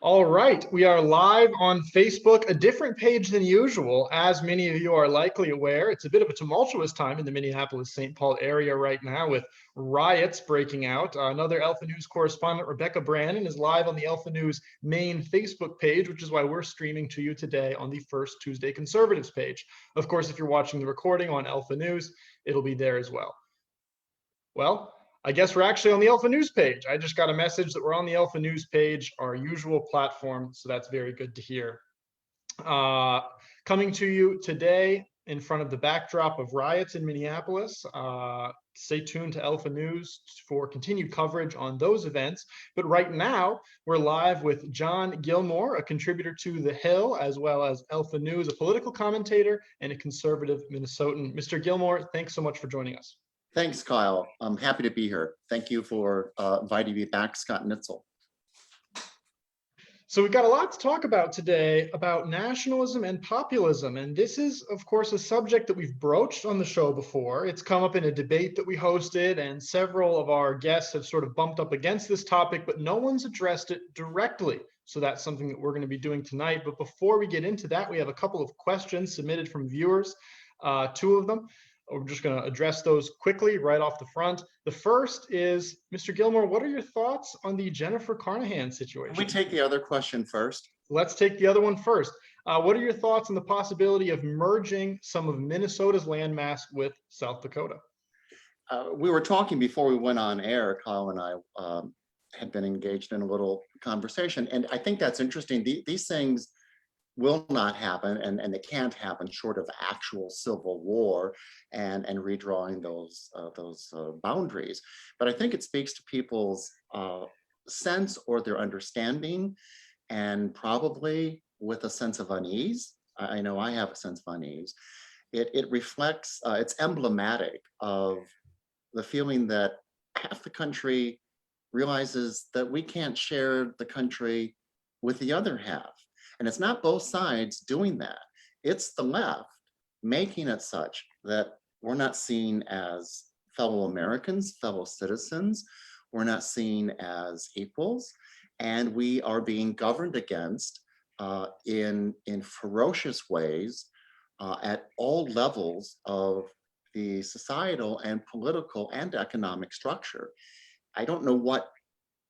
All right, we are live on Facebook, a different page than usual. As many of you are likely aware, it's a bit of a tumultuous time in the Minneapolis-St. Paul area right now with riots breaking out. Another Alpha News correspondent, Rebecca Brannon, is live on the Alpha News main Facebook page, which is why we're streaming to you today on the First Tuesday Conservatives page. Of course, if you're watching the recording on Alpha News, it'll be there as well. Well, I guess we're actually on the Alpha News page. I just got a message that we're on the Alpha News page, our usual platform, so that's very good to hear. Coming to you today in front of the backdrop of riots in Minneapolis. Stay tuned to Alpha News for continued coverage on those events. But right now, we're live with John Gilmore, a contributor to The Hill, as well as Alpha News, a political commentator and a conservative Minnesotan. Mr. Gilmore, thanks so much for joining us. Thanks, Kyle. I'm happy to be here. Thank you for inviting me back, Scott Nitzel. So we've got a lot to talk about today about nationalism and populism. And this is, of course, a subject that we've broached on the show before. It's come up in a debate that we hosted, and several of our guests have sort of bumped up against this topic, but no one's addressed it directly. So that's something that we're going to be doing tonight. But before we get into that, we have a couple of questions submitted from viewers, two of them. We're just going to address those quickly right off the front. The first is, Mr. Gilmore, what are your thoughts on the Jennifer Carnahan situation? Can we take the other question first? Let's take the other one first. What are your thoughts on the possibility of merging some of Minnesota's landmass with South Dakota? We were talking before we went on air. Kyle and I had been engaged in a little conversation, and I think that's interesting. These things will not happen, and they can't happen short of actual civil war and redrawing those boundaries. But I think it speaks to people's sense or their understanding, and probably with a sense of unease. I know I have a sense of unease. It reflects, it's emblematic of the feeling that half the country realizes that we can't share the country with the other half. And it's not both sides doing that. It's the left making it such that we're not seen as fellow Americans, fellow citizens. We're not seen as equals. And we are being governed against in ferocious ways at all levels of the societal and political and economic structure. I don't know what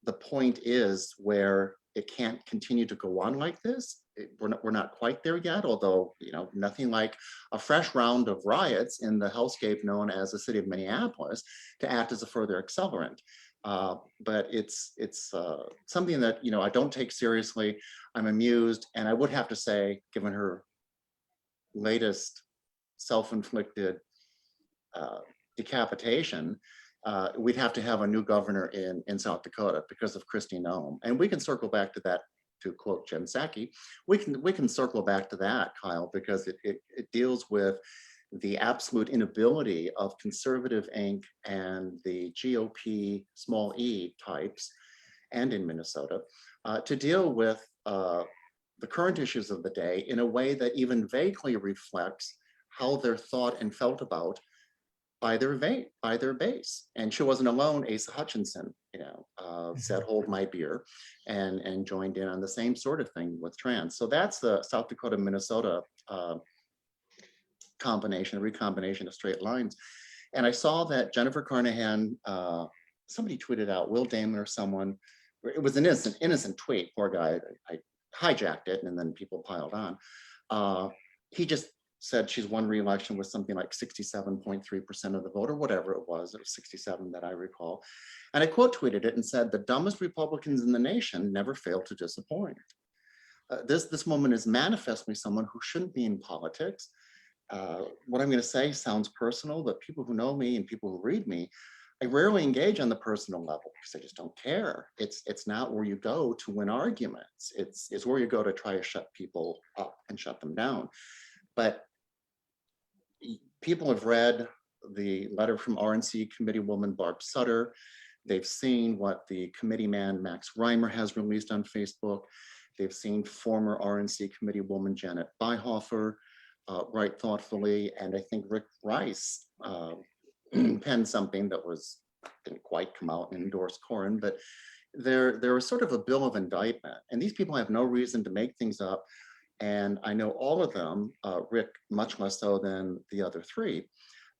the point is where it can't continue to go on like this. We're not quite there yet, although nothing like a fresh round of riots in the hellscape known as the city of Minneapolis to act as a further accelerant. But it's something that I don't take seriously. I'm amused, and I would have to say, given her latest self-inflicted decapitation, we'd have to have a new governor in South Dakota because of Kristi Noem. And we can circle back to that, to quote Jen Psaki. We can circle back to that, Kyle, because it deals with the absolute inability of conservative Inc. and the GOP small e types, and in Minnesota, to deal with the current issues of the day in a way that even vaguely reflects how they're thought and felt about by their base. And she wasn't alone. Asa Hutchinson, said, "Hold my beer," and joined in on the same sort of thing with trans. So that's the South Dakota, Minnesota recombination of straight lines. And I saw that Jennifer Carnahan, somebody tweeted out, Will Damon or someone, it was an innocent tweet, poor guy. I hijacked it and then people piled on. He just said she's won re-election with something like 67.3% of the vote, or whatever it was 67 that I recall. And I quote tweeted it and said, "The dumbest Republicans in the nation never fail to disappoint." This woman is manifestly someone who shouldn't be in politics. What I'm going to say sounds personal, but people who know me and people who read me, I rarely engage on the personal level because I just don't care. It's not where you go to win arguments. It's where you go to try to shut people up and shut them down. But people have read the letter from RNC committee woman Barb Sutter. They've seen what the committee man Max Reimer has released on Facebook. They've seen former RNC committee woman Janet Byhofer write thoughtfully, and I think Rick Rice penned something that didn't quite come out and endorse Corin, but there was sort of a bill of indictment, and these people have no reason to make things up. And I know all of them, Rick much less so than the other three.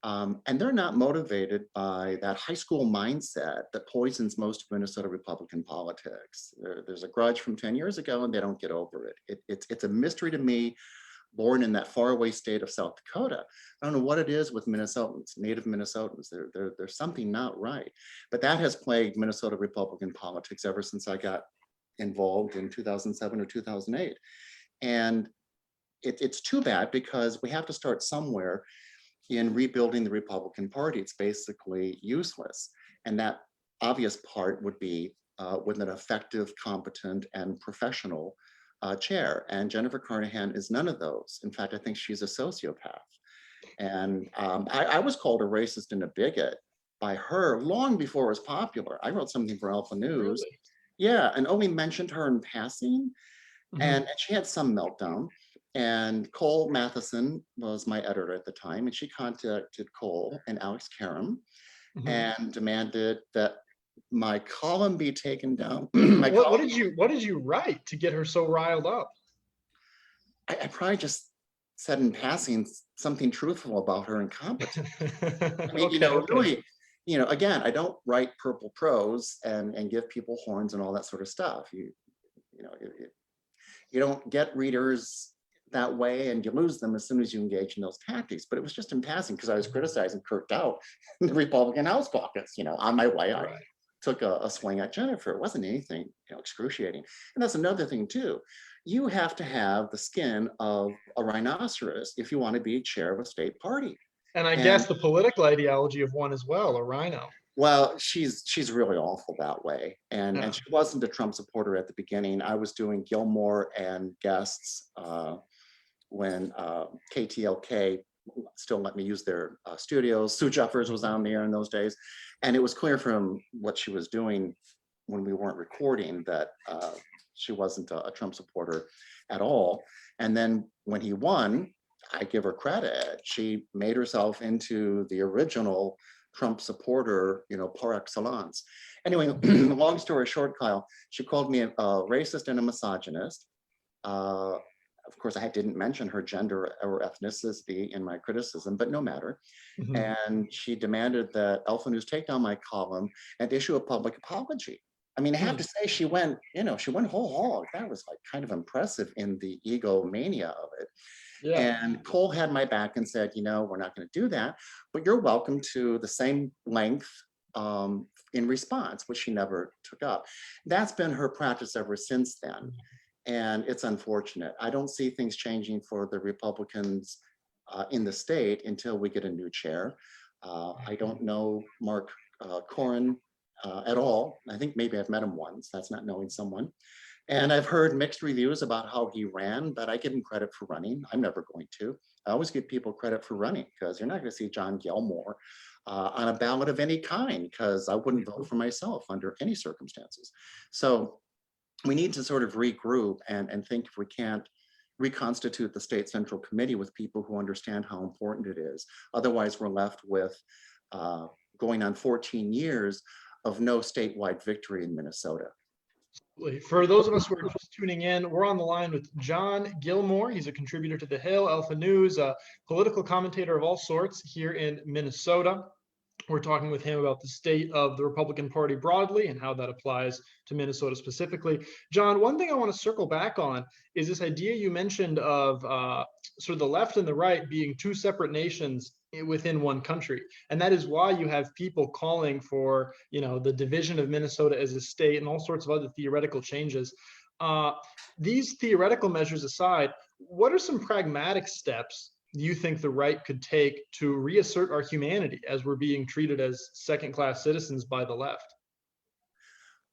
And they're not motivated by that high school mindset that poisons most of Minnesota Republican politics. There's a grudge from 10 years ago and they don't get over it. It's a mystery to me, born in that faraway state of South Dakota. I don't know what it is with Minnesotans, native Minnesotans. There's something not right. But that has plagued Minnesota Republican politics ever since I got involved in 2007 or 2008. And it's too bad, because we have to start somewhere in rebuilding the Republican Party. It's basically useless. And that obvious part would be with an effective, competent, and professional chair. And Jennifer Carnahan is none of those. In fact, I think she's a sociopath. And I was called a racist and a bigot by her long before it was popular. I wrote something for Alpha News. Really? Yeah, and only mentioned her in passing. Mhm. And she had some meltdown. And Cole Matheson was my editor at the time, and she contacted Cole and Alex Karam Mhm. and demanded that my column be taken down. What did you write to get her so riled up? I probably just said in passing something truthful about her incompetence. I mean, Okay. really, again, I don't write purple prose and give people horns and all that sort of stuff. You don't get readers that way, and you lose them as soon as you engage in those tactics. But it was just in passing, because I was criticizing Kurt Dowd in the Republican House caucus. On my way, I Right. took a swing at Jennifer. It wasn't anything excruciating. And that's another thing too. You have to have the skin of a rhinoceros if you want to be chair of a state party. And I And guess the political ideology of one as well, a rhino. well, she's really awful that way. Yeah. And she wasn't a Trump supporter at the beginning. I was doing Gilmore and guests when KTLK still let me use their studios. Sue Jeffers was on the air in those days. And it was clear from what she was doing when we weren't recording that she wasn't a Trump supporter at all. And then when he won, I give her credit. She made herself into the original Trump supporter, par excellence. Anyway, long story short, Kyle, she called me a racist and a misogynist. Of course, I didn't mention her gender or ethnicity in my criticism, but no matter. Mhm. And she demanded that Alpha News take down my column and issue a public apology. I mean, I have to say, she went whole hog. That was like kind of impressive in the egomania of it. Yeah. And Cole had my back and said, we're not going to do that, but you're welcome to the same length in response, which she never took up. That's been her practice ever since then. And it's unfortunate. I don't see things changing for the Republicans in the state until we get a new chair. I don't know Mark Corin at all. I think maybe I've met him once. That's not knowing someone. And I've heard mixed reviews about how he ran, but I give him credit for running. I'm never going to. I always give people credit for running, because you're not going to see John Gilmore on a ballot of any kind, because I wouldn't vote for myself under any circumstances. So we need to sort of regroup and think if we can't reconstitute the state central committee with people who understand how important it is. Otherwise, we're left with going on 14 years of no statewide victory in Minnesota. For those of us who are just tuning in, we're on the line with John Gilmore. He's a contributor to The Hill, Alpha News, a political commentator of all sorts here in Minnesota. We're talking with him about the state of the Republican Party broadly and how that applies to Minnesota specifically. John, one thing I want to circle back on is this idea you mentioned of sort of the left and the right being two separate nations within one country. And that is why you have people calling for, the division of Minnesota as a state and all sorts of other theoretical changes. These theoretical measures aside, what are some pragmatic steps you think the right could take to reassert our humanity as we're being treated as second-class citizens by the left?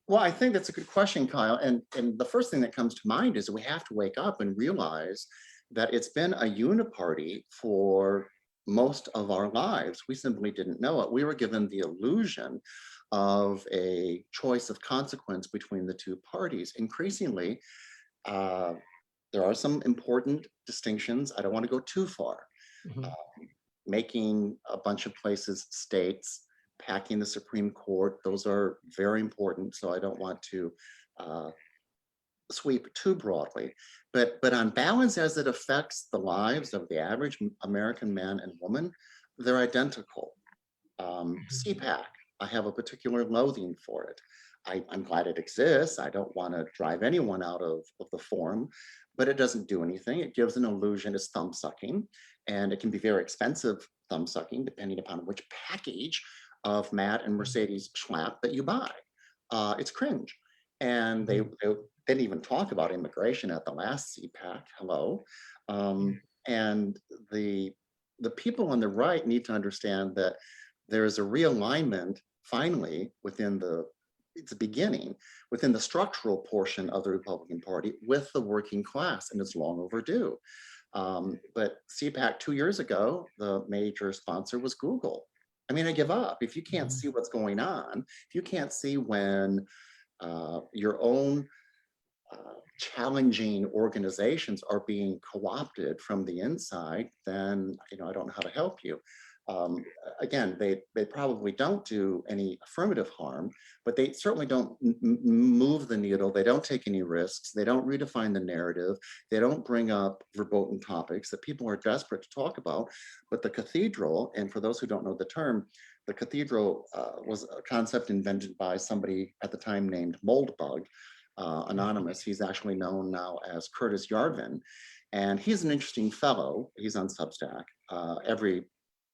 Well, I think that's a good question, Kyle. And the first thing that comes to mind is we have to wake up and realize that it's been a uniparty for most of our lives. We simply didn't know it. We were given the illusion of a choice of consequence between the two parties. Increasingly, there are some important distinctions. I don't want to go too far. Mhm. Making a bunch of places states packing the Supreme Court. Those are very important, so I don't want to sweep too broadly. But on balance, as it affects the lives of the average American man and woman, they're identical. CPAC, I have a particular loathing for it. I'm glad it exists. I don't want to drive anyone out of the forum, but it doesn't do anything. It gives an illusion, it's thumb sucking, and it can be very expensive thumb sucking depending upon which package of Matt and Mercedes schlap that you buy. It's cringe. And they didn't even talk about immigration at the last CPAC, hello. And the people on the right need to understand that there is a realignment finally within it's a beginning within the structural portion of the Republican Party with the working class, and it's long overdue. But CPAC 2 years ago, the major sponsor was Google. I mean, I give up. If you can't see what's going on, if you can't see when your own challenging organizations are being co-opted from the inside, then I don't know how to help you. Again, they probably don't do any affirmative harm, but they certainly don't move the needle. They don't take any risks. They don't redefine the narrative. They don't bring up verboten topics that people are desperate to talk about. But the cathedral, and for those who don't know the term, the cathedral was a concept invented by somebody at the time named Moldbug, anonymous. He's actually known now as Curtis Yarvin, and he's an interesting fellow. He's on Substack.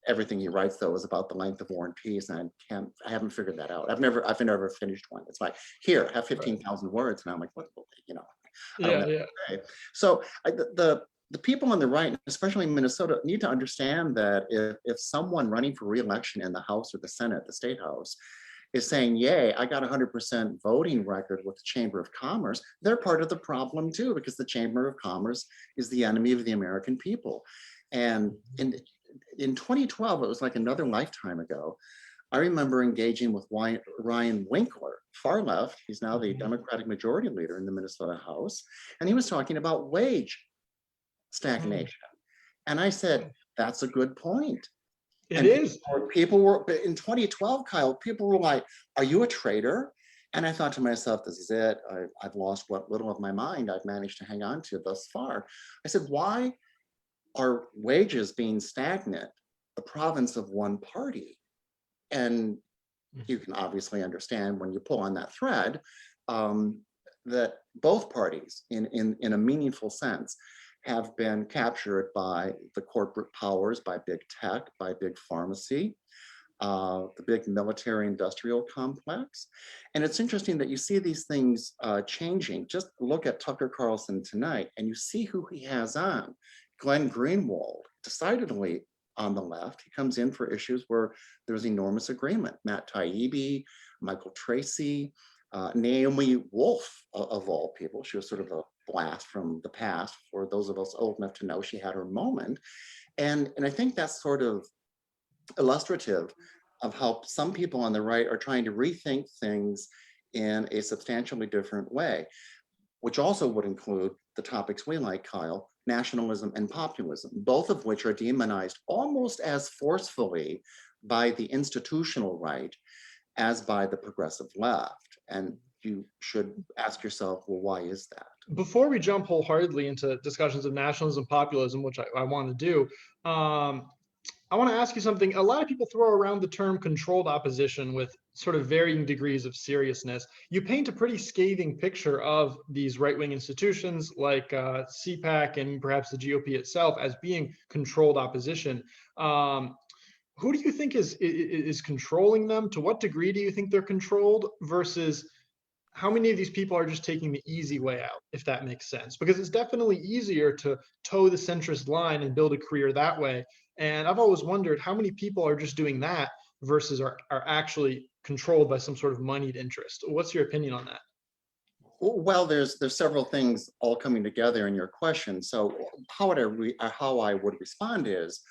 Everything he writes though is about the length of War and Peace, and I haven't figured that out. I've never finished one. It's like, here, have 15,000 words, and I'm like, what, I don't know. So the people on the right, especially in Minnesota, need to understand that if someone running for re-election in the House or the Senate, the State House, is saying, yay, I got 100% voting record with the Chamber of Commerce, they're part of the problem too, because the Chamber of Commerce is the enemy of the American people. And in 2012, it was like another lifetime ago, I remember engaging with Ryan Winkler, far left. He's now the Democratic Majority Leader in the Minnesota House. And he was talking about wage stagnation. And I said, that's a good point. It is. People were, in 2012, Kyle, people were like, are you a traitor? And I thought to myself, this is it. I've lost what little of my mind I've managed to hang on to thus far. I said, why are wages being stagnant the province of one party? And you can obviously understand when you pull on that thread that both parties in a meaningful sense have been captured by the corporate powers, by big tech, by big pharmacy, the big military industrial complex. And it's interesting that you see these things changing. Just look at Tucker Carlson tonight and you see who he has on. Glenn Greenwald, decidedly on the left. He comes in for issues where there's enormous agreement. Matt Taibbi, Michael Tracy, Naomi Wolf, of all people. She was sort of a blast from the past for those of us old enough to know she had her moment. And I think that's sort of illustrative of how some people on the right are trying to rethink things in a substantially different way, which also would include the topics we like, Kyle, nationalism and populism, both of which are demonized almost as forcefully by the institutional right as by the progressive left. And you should ask yourself, well, why is that? Before we jump wholeheartedly into discussions of nationalism, populism, which I want to do, I want to ask you something. A lot of people throw around the term controlled opposition with sort of varying degrees of seriousness. You paint a pretty scathing picture of these right-wing institutions like CPAC and perhaps the GOP itself as being controlled opposition. Who do you think is controlling them? To what degree do you think they're controlled versus how many of these people are just taking the easy way out, if that makes sense? Because it's definitely easier to toe the centrist line and build a career that way. And I've always wondered how many people are just doing that versus are actually controlled by some sort of moneyed interest. What's your opinion on that? Well, there's several things all coming together in your question. So how I would respond is,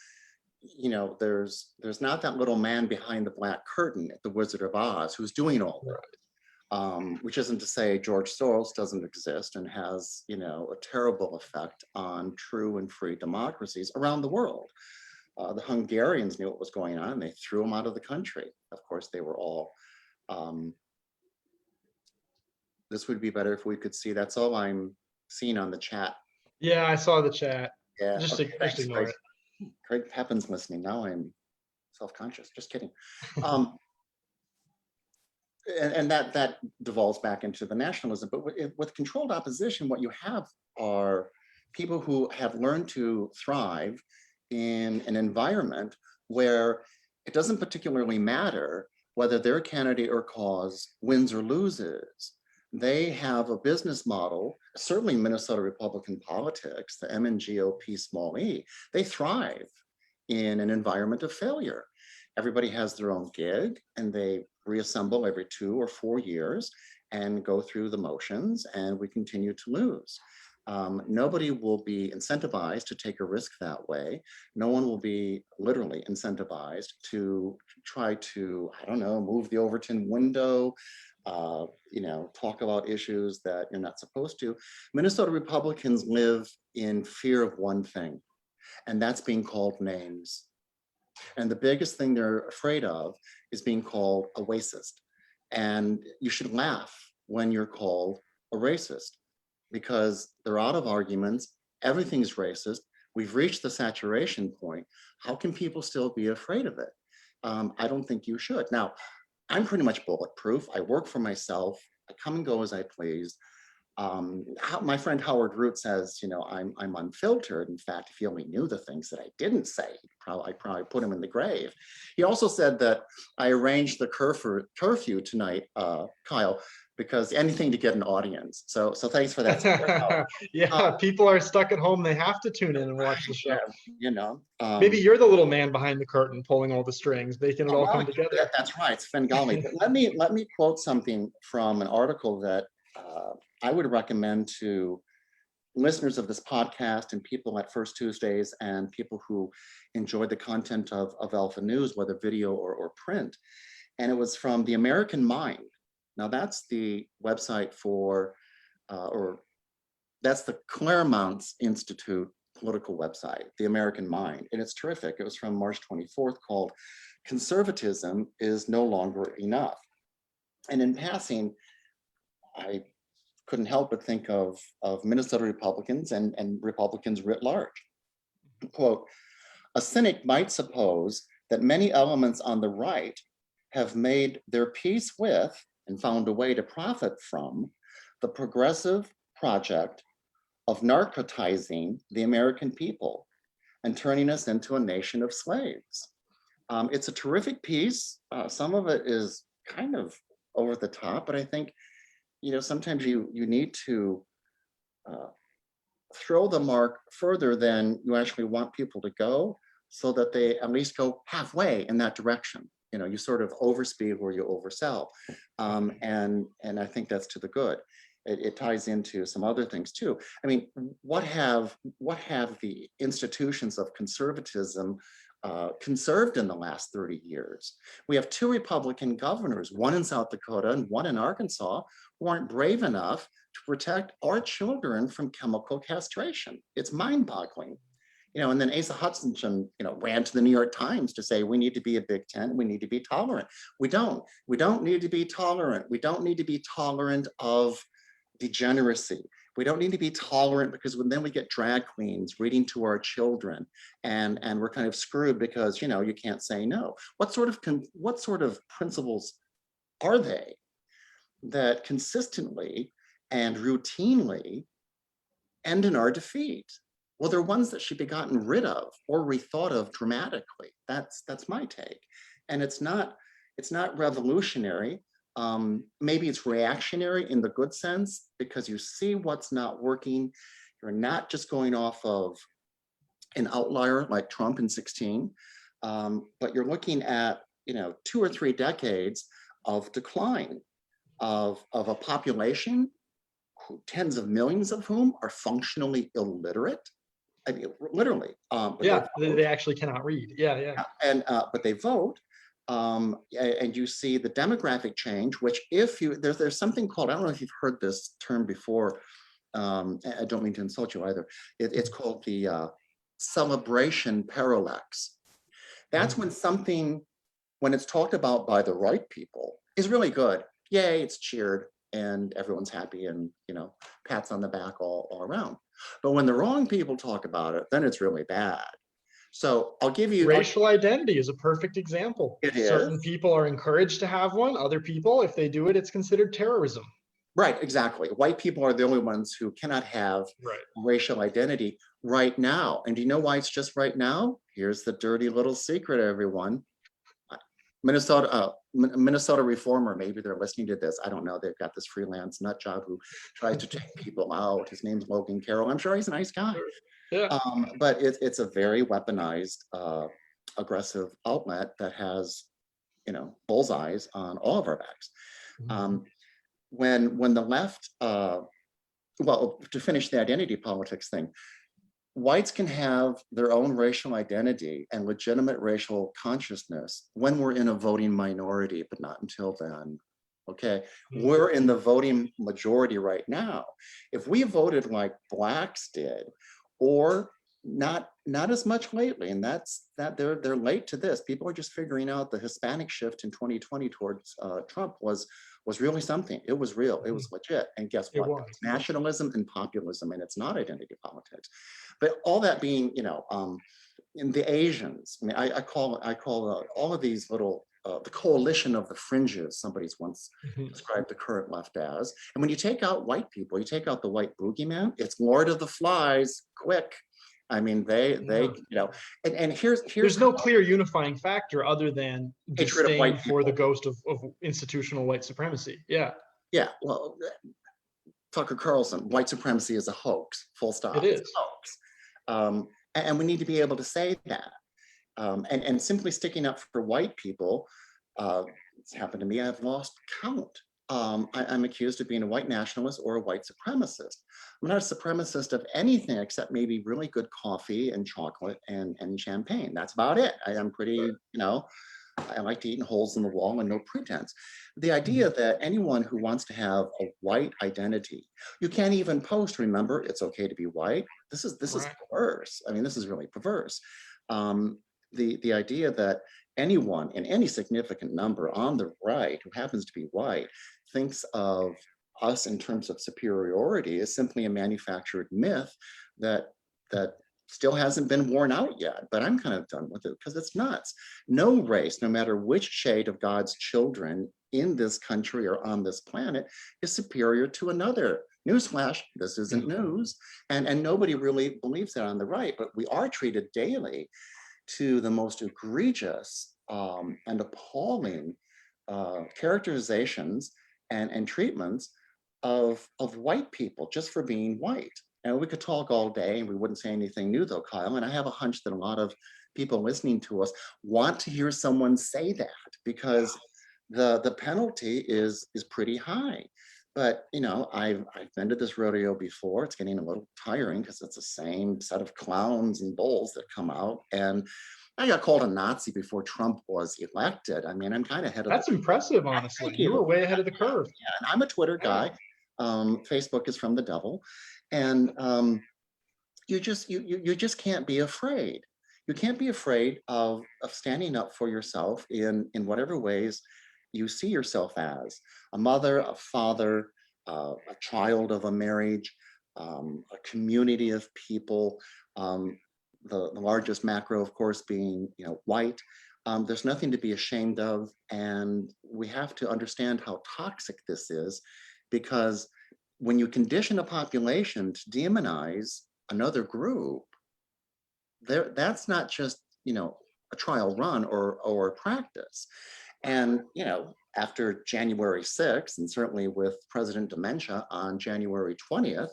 there's not that little man behind the black curtain at the Wizard of Oz who's doing all that. Which isn't to say George Soros doesn't exist and has, a terrible effect on true and free democracies around the world. The Hungarians knew what was going on. They threw them out of the country. Of course, they were all, this would be better if we could see. That's all I'm seeing on the chat. Yeah, I saw the chat. Yeah, Just, okay, just thanks, ignore Craig. it. Craig Pepin's listening. Now I'm self-conscious. Just kidding. And that devolves back into the nationalism. But with controlled opposition, what you have are people who have learned to thrive in an environment where it doesn't particularly matter whether their candidate or cause wins or loses. They have a business model, certainly Minnesota Republican politics, the MNGOP small e, they thrive in an environment of failure. Everybody has their own gig and they reassemble every 2 or 4 years and go through the motions, and we continue to lose. Nobody will be incentivized to take a risk that way. No one will be literally incentivized to try to, I don't know, move the Overton window, talk about issues that you're not supposed to. Minnesota Republicans live in fear of one thing, and that's being called names. And the biggest thing they're afraid of is being called a racist. And you should laugh when you're called a racist, because they're out of arguments. Everything's racist. We've reached the saturation point. How can people still be afraid of it? I don't think you should. Now, I'm pretty much bulletproof. I work for myself. I come and go as I please. My friend Howard Root says, I'm unfiltered. In fact, if he only knew the things that I didn't say, I'd probably put him in the grave. He also said that I arranged the curfew tonight, Kyle, because anything to get an audience. So thanks for that. Yeah, people are stuck at home. They have to tune in and watch the show. Yeah, Maybe you're the little man behind the curtain pulling all the strings, making it all come together. Yeah, that's right. It's Svengali. But let me quote something from an article that I would recommend to listeners of this podcast and people at First Tuesdays and people who enjoyed the content of Alpha News, whether video or print. And it was from The American Mind. Now that's the website for, or that's the Claremont Institute political website, The American Mind. And it's terrific. It was from March 24th, called Conservatism is No Longer Enough. And in passing, I couldn't help but think of Minnesota Republicans and Republicans writ large. Quote, a cynic might suppose that many elements on the right have made their peace with and found a way to profit from the progressive project of narcotizing the American people and turning us into a nation of slaves. It's a terrific piece. Some of it is kind of over the top, but I think sometimes you need to throw the mark further than you actually want people to go, so that they at least go halfway in that direction. You sort of overspeed where you oversell. And I think that's to the good. It ties into some other things too. I mean, what have the institutions of conservatism conserved in the last 30 years? We have 2 Republican governors, one in South Dakota and one in Arkansas, who aren't brave enough to protect our children from chemical castration. It's mind-boggling. And then Asa Hutchinson, ran to the New York Times to say, we need to be a Big Tent, we need to be tolerant. We don't need to be tolerant. We don't need to be tolerant of degeneracy. We don't need to be tolerant, because then we get drag queens reading to our children, and we're kind of screwed because, you can't say no. What sort of principles are they that consistently and routinely end in our defeat? Well, they're ones that should be gotten rid of or rethought of dramatically. That's my take. And it's not revolutionary. Maybe it's reactionary in the good sense, because you see what's not working. You're not just going off of an outlier like Trump in 16, but you're looking at 2 or 3 decades of decline of a population, tens of millions of whom are functionally illiterate. I mean, literally. Yeah, they actually cannot read. Yeah. And but they vote. And you see the demographic change, which there's something called, I don't know if you've heard this term before. I don't mean to insult you either. It's called the celebration parallax. That's when something, when it's talked about by the right people, is really good. Yay, it's cheered and everyone's happy and, pats on the back all around. But when the wrong people talk about it, then it's really bad. So Racial identity is a perfect example. It Certain is. people are encouraged to have one. Other people, if they do it, it's considered terrorism. Right, exactly. White people are the only ones who cannot have Right. racial identity right now. And do you know why it's just right now? Here's the dirty little secret, everyone. Minnesota reformer, maybe they're listening to this. I don't know. They've got this freelance nut job who tries to take people out. His name's Logan Carroll. I'm sure he's a nice guy. Yeah. But it's a very weaponized, aggressive outlet that has, bullseyes on all of our backs. When the left, well, to finish the identity politics thing, whites can have their own racial identity and legitimate racial consciousness when we're in a voting minority, but not until then. Okay, we're in the voting majority right now. If we voted like blacks did, or not as much lately, and that's that they're late to this. People are just figuring out the Hispanic shift in 2020 towards Trump was really something. It was real. It was legit. And guess what? It's nationalism and populism, and it's not identity politics. But all that being, in the Asians, I mean, I call all of these little the coalition of the fringes. Somebody's once described the current left as. And when you take out white people, you take out the white boogeyman. It's Lord of the Flies. Quick. I mean, they and here's there's no clear unifying factor other than disdain for the ghost of institutional white supremacy. Yeah. Yeah. Well, Tucker Carlson, white supremacy is a hoax. Full stop. It is a hoax. And we need to be able to say that. And simply sticking up for white people, it's happened to me. I've lost count. I'm accused of being a white nationalist or a white supremacist. I'm not a supremacist of anything except maybe really good coffee and chocolate and champagne. That's about it. I'm pretty, I like to eat in holes in the wall and no pretense. The idea that anyone who wants to have a white identity, you can't even post, remember, it's okay to be white. This is perverse. I mean, this is really perverse. The idea that anyone in any significant number on the right who happens to be white thinks of us in terms of superiority is simply a manufactured myth that still hasn't been worn out yet. But I'm kind of done with it because it's nuts. No race, no matter which shade of God's children in this country or on this planet, is superior to another. Newsflash, this isn't news. And nobody really believes that on the right, but we are treated daily to the most egregious and appalling characterizations and treatments of white people just for being white. And we could talk all day and we wouldn't say anything new though, Kyle. And I have a hunch that a lot of people listening to us want to hear someone say that because the penalty is pretty high. But I've been to this rodeo before. It's getting a little tiring because it's the same set of clowns and bulls that come out. And I got called a Nazi before Trump was elected. I mean, I'm kind of ahead of. That's impressive, honestly. You were way ahead of the curve. Yeah, and I'm a Twitter guy. Facebook is from the devil, and you just can't be afraid. You can't be afraid of standing up for yourself in whatever ways you see yourself as a mother, a father, a child of a marriage, a community of people. The largest macro, of course, being white. There's nothing to be ashamed of, and we have to understand how toxic this is, because when you condition a population to demonize another group, that's not just a trial run or a practice. And after January 6th, and certainly with President Dementia on January 20th,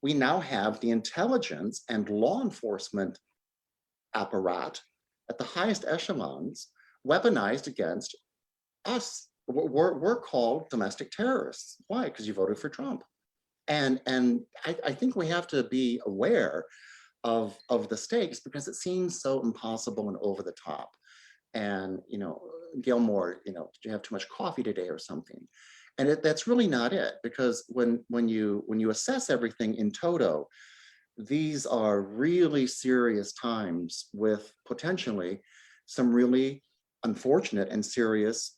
we now have the intelligence and law enforcement apparat at the highest echelons weaponized against us. We're called domestic terrorists. Why? Because you voted for Trump. And I think we have to be aware of the stakes because it seems so impossible and over the top. And Gilmore, did you have too much coffee today or something? And that's really not it, because when you assess everything in toto, these are really serious times with potentially some really unfortunate and serious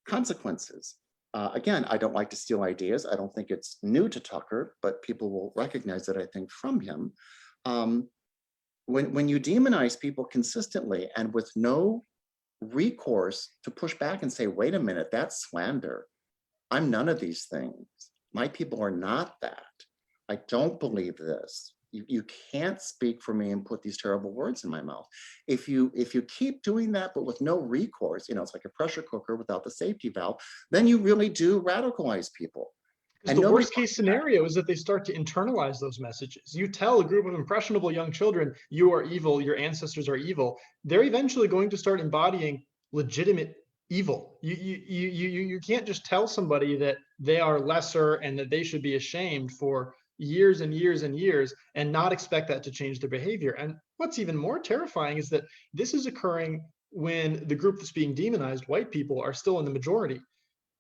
consequences. Again, I don't like to steal ideas. I don't think it's new to Tucker, but people will recognize it, I think, from him. When you demonize people consistently and with no recourse to push back and say, wait a minute, that's slander. I'm none of these things. My people are not that. I don't believe this. You can't speak for me and put these terrible words in my mouth. If you keep doing that, but with no recourse, it's like a pressure cooker without the safety valve, then you really do radicalize people. Because the worst case scenario is that they start to internalize those messages. You tell a group of impressionable young children, you are evil, your ancestors are evil. They're eventually going to start embodying legitimate evil. You can't just tell somebody that they are lesser and that they should be ashamed for years and years and years and not expect that to change their behavior. And what's even more terrifying is that this is occurring when the group that's being demonized, white people, are still in the majority.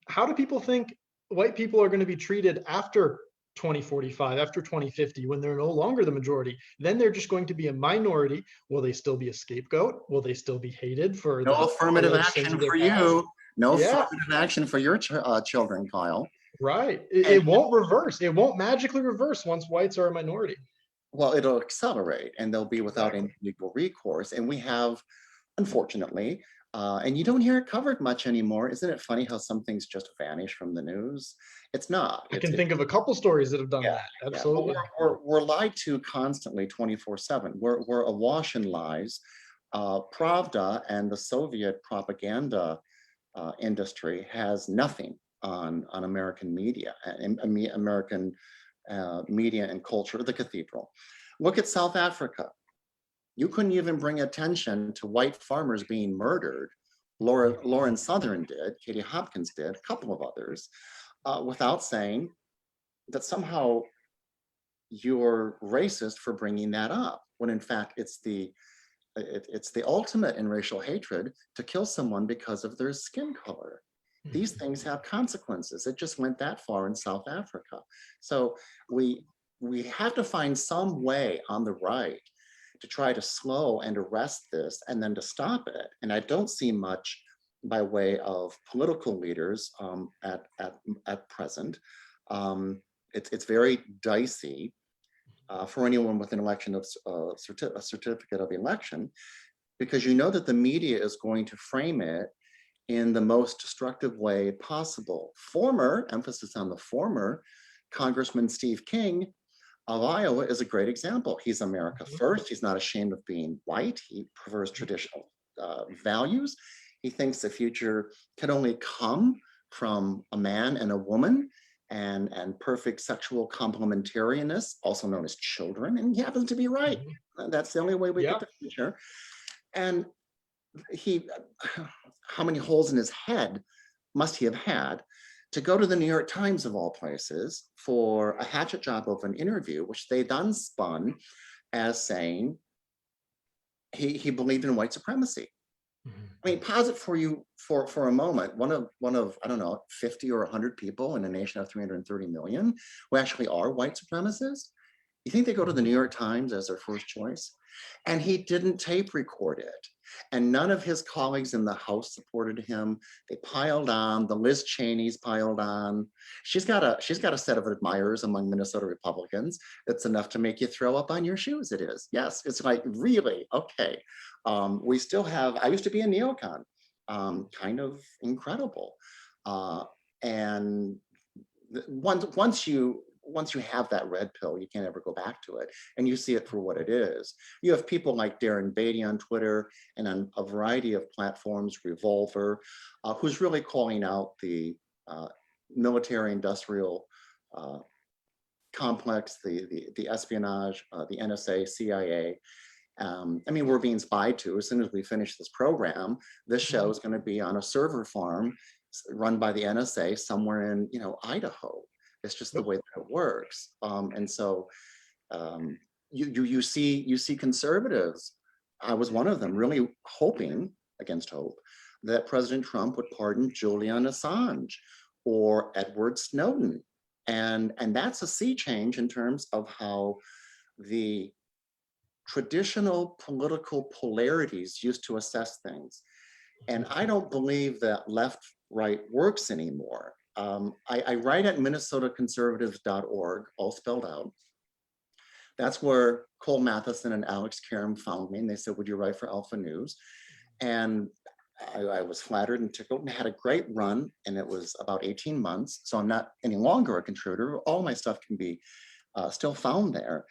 How do people think white people are going to be treated after 2045, after 2050, when they're no longer the majority? Then they're just going to be a minority. Will they still be a scapegoat? Will they still be hated for no affirmative action for you? No affirmative action for your children, Kyle. Right. It won't reverse. It won't magically reverse once whites are a minority. Well, it'll accelerate, and they'll be without any legal recourse. And we have, unfortunately, and you don't hear it covered much anymore. Isn't it funny how some things just vanish from the news? It's not. I can think of a couple stories that have done that. Absolutely. Yeah. We're lied to constantly 24/7. We're awash in lies. Pravda and the Soviet propaganda industry has nothing on American media and American media and culture, the cathedral. Look at South Africa. You couldn't even bring attention to white farmers being murdered. Lauren Southern did, Katie Hopkins did, a couple of others, without saying that somehow you're racist for bringing that up, when in fact it's the ultimate in racial hatred to kill someone because of their skin color. These things have consequences. It just went that far in South Africa. So we have to find some way on the right to try to slow and arrest this and then to stop it. And I don't see much by way of political leaders at present. It's very dicey for anyone with an election of a certificate of election, because you know that the media is going to frame it in the most destructive way possible. Emphasis on the former, Congressman Steve King of Iowa is a great example. He's America first. He's not ashamed of being white. He prefers traditional values. He thinks the future can only come from a man and a woman and perfect sexual complementarianness, also known as children. And he happens to be right. That's the only way we get the future. And how many holes in his head must he have had to go to the New York Times of all places for a hatchet job of an interview, which they then spun as saying he believed in white supremacy. I mean, posit for you for a moment, one of I don't know, 50 or 100 people in a nation of 330 million who actually are white supremacists. You think they go to the New York Times as their first choice? And he didn't tape record it. And none of his colleagues in the House supported him. They piled on. The Liz Cheney's piled on. She's got a set of admirers among Minnesota Republicans. It's enough to make you throw up on your shoes. It is. Yes, it's like, really? Okay. We still have, I used to be a neocon, kind of incredible. And once you have that red pill, you can't ever go back to it. And you see it for what it is. You have people like Darren Beatty on Twitter and on a variety of platforms, Revolver, who's really calling out the military industrial complex, the espionage, the NSA, CIA. I mean, we're being spied to. As soon as we finish this program, this show is going to be on a server farm run by the NSA somewhere in, Idaho. It's just the way that it works. And so you see conservatives, I was one of them, really hoping, against hope, that President Trump would pardon Julian Assange or Edward Snowden. And that's a sea change in terms of how the traditional political polarities used to assess things. And I don't believe that left-right works anymore. I write at minnesotaconservatives.org, all spelled out. That's where Cole Matheson and Alex Karam found me, and they said, would you write for Alpha News? And I was flattered and tickled and had a great run, and it was about 18 months. So I'm not any longer a contributor. All my stuff can be still found there.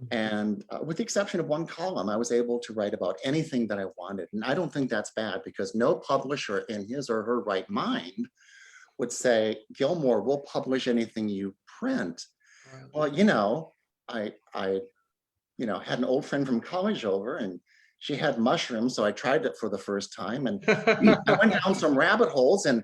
And with the exception of one column, I was able to write about anything that I wanted. And I don't think that's bad, because no publisher in his or her right mind would say, Gilmore, we'll publish anything you print. Well, I had an old friend from college over, and she had mushrooms, so I tried it for the first time, and I went down some rabbit holes, and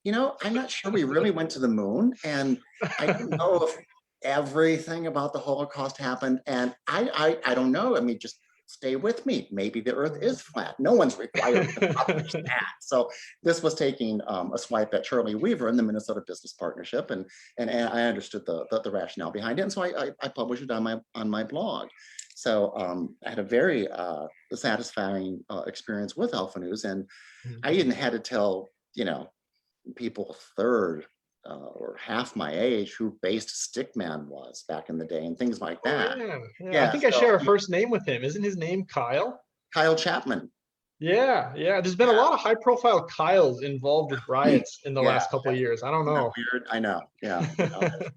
I'm not sure we really went to the moon, and I don't know if everything about the Holocaust happened, and I don't know. I mean, just stay with me. Maybe the Earth is flat. No one's required to publish that. So this was taking a swipe at Charlie Weaver in the Minnesota Business Partnership, and I understood the rationale behind it, and so I published it on my blog. So I had a very satisfying experience with Alpha News, and I even had to tell people third or half my age who based Stickman was back in the day and things like that. Oh, yeah. I think I share a first name with him. Isn't his name Kyle? Kyle Chapman. Yeah. There's been a lot of high-profile Kyles involved with riots in the last couple of years. I don't know. Weird. I know. Yeah.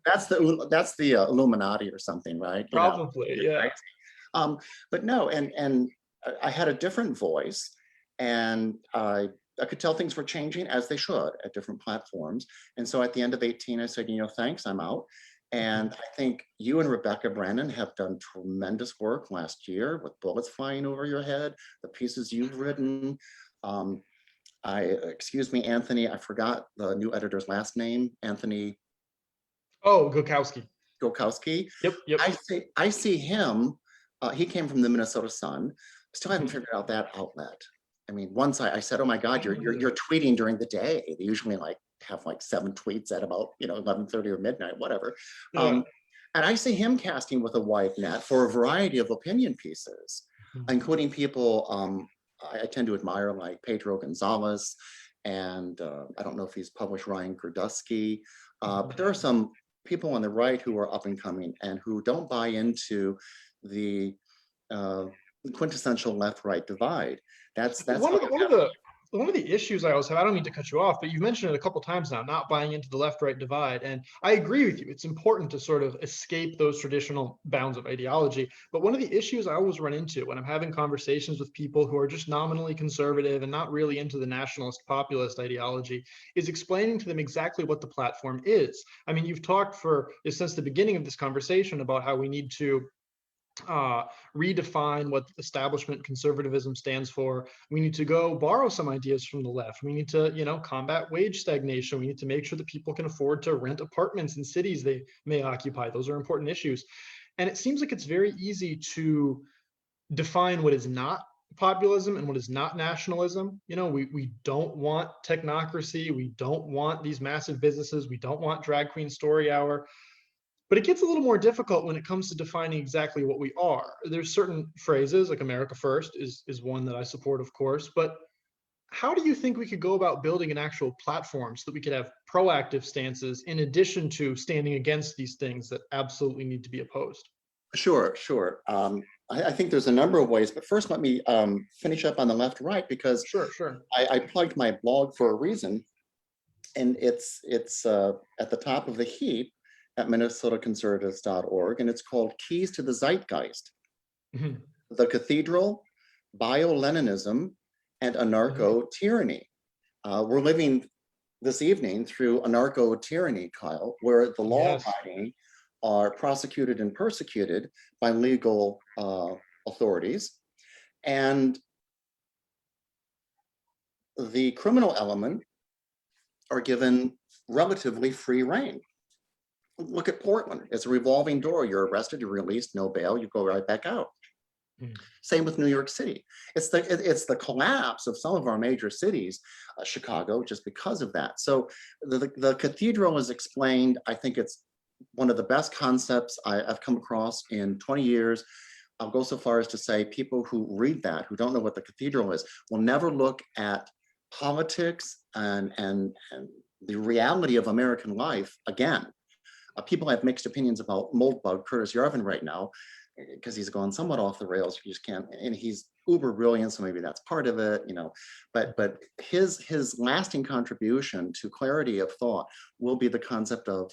That's the Illuminati or something, right? Probably. Yeah. Right? But no, and I had a different voice, and I could tell things were changing, as they should, at different platforms. And so at the end of 18, I said, thanks, I'm out. And I think you and Rebecca Brennan have done tremendous work last year with bullets flying over your head, the pieces you've written. Excuse me, Anthony, I forgot the new editor's last name, Anthony. Oh, Gokowski. Yep. I see him. He came from the Minnesota Sun. Still haven't figured out that outlet. I mean, once I said, oh my God, you're tweeting during the day. They usually have 7 tweets at about 11:30 or midnight, whatever. And I see him casting with a wide net for a variety of opinion pieces, including people I tend to admire, like Pedro Gonzalez, and I don't know if he's published Ryan Gerdusky, but there are some people on the right who are up and coming and who don't buy into the quintessential left-right divide. That's one of the issues I always have. I don't mean to cut you off, but you've mentioned it a couple times now, not buying into the left-right divide. And I agree with you. It's important to sort of escape those traditional bounds of ideology. But one of the issues I always run into when I'm having conversations with people who are just nominally conservative and not really into the nationalist populist ideology is explaining to them exactly what the platform is. I mean, you've talked since the beginning of this conversation about how we need to redefine what establishment conservatism stands for. We need to go borrow some ideas from the left. We need to, combat wage stagnation. We need to make sure that people can afford to rent apartments in cities they may occupy. Those are important issues. And it seems like it's very easy to define what is not populism and what is not nationalism. We don't want technocracy. We don't want these massive businesses. We don't want drag queen story hour. But it gets a little more difficult when it comes to defining exactly what we are. There's certain phrases, like America First is one that I support, of course, but how do you think we could go about building an actual platform so that we could have proactive stances in addition to standing against these things that absolutely need to be opposed? Sure. I think there's a number of ways, but first let me finish up on the left-right, because Sure. I plugged my blog for a reason, and it's at the top of the heap at minnesotaconservatives.org, and it's called Keys to the Zeitgeist, the Cathedral, Bio-Leninism, and Anarcho-Tyranny. We're living this evening through Anarcho-Tyranny, Kyle, where the law-abiding are prosecuted and persecuted by legal authorities, and the criminal element are given relatively free rein. Look at Portland. It's a revolving door. You're arrested, you're released, no bail, you go right back out. Same with New York City. It's the collapse of some of our major cities, Chicago, just because of that. So the cathedral is explained. I think it's one of the best concepts I've come across in 20 years I'll go so far as to say people who read that, who don't know what the cathedral is, will never look at politics and the reality of American life again. People have mixed opinions about Moldbug, Curtis Yarvin right now, because he's gone somewhat off the rails. You just can't, and he's uber brilliant, so maybe that's part of it, you know. But his lasting contribution to clarity of thought will be the concept of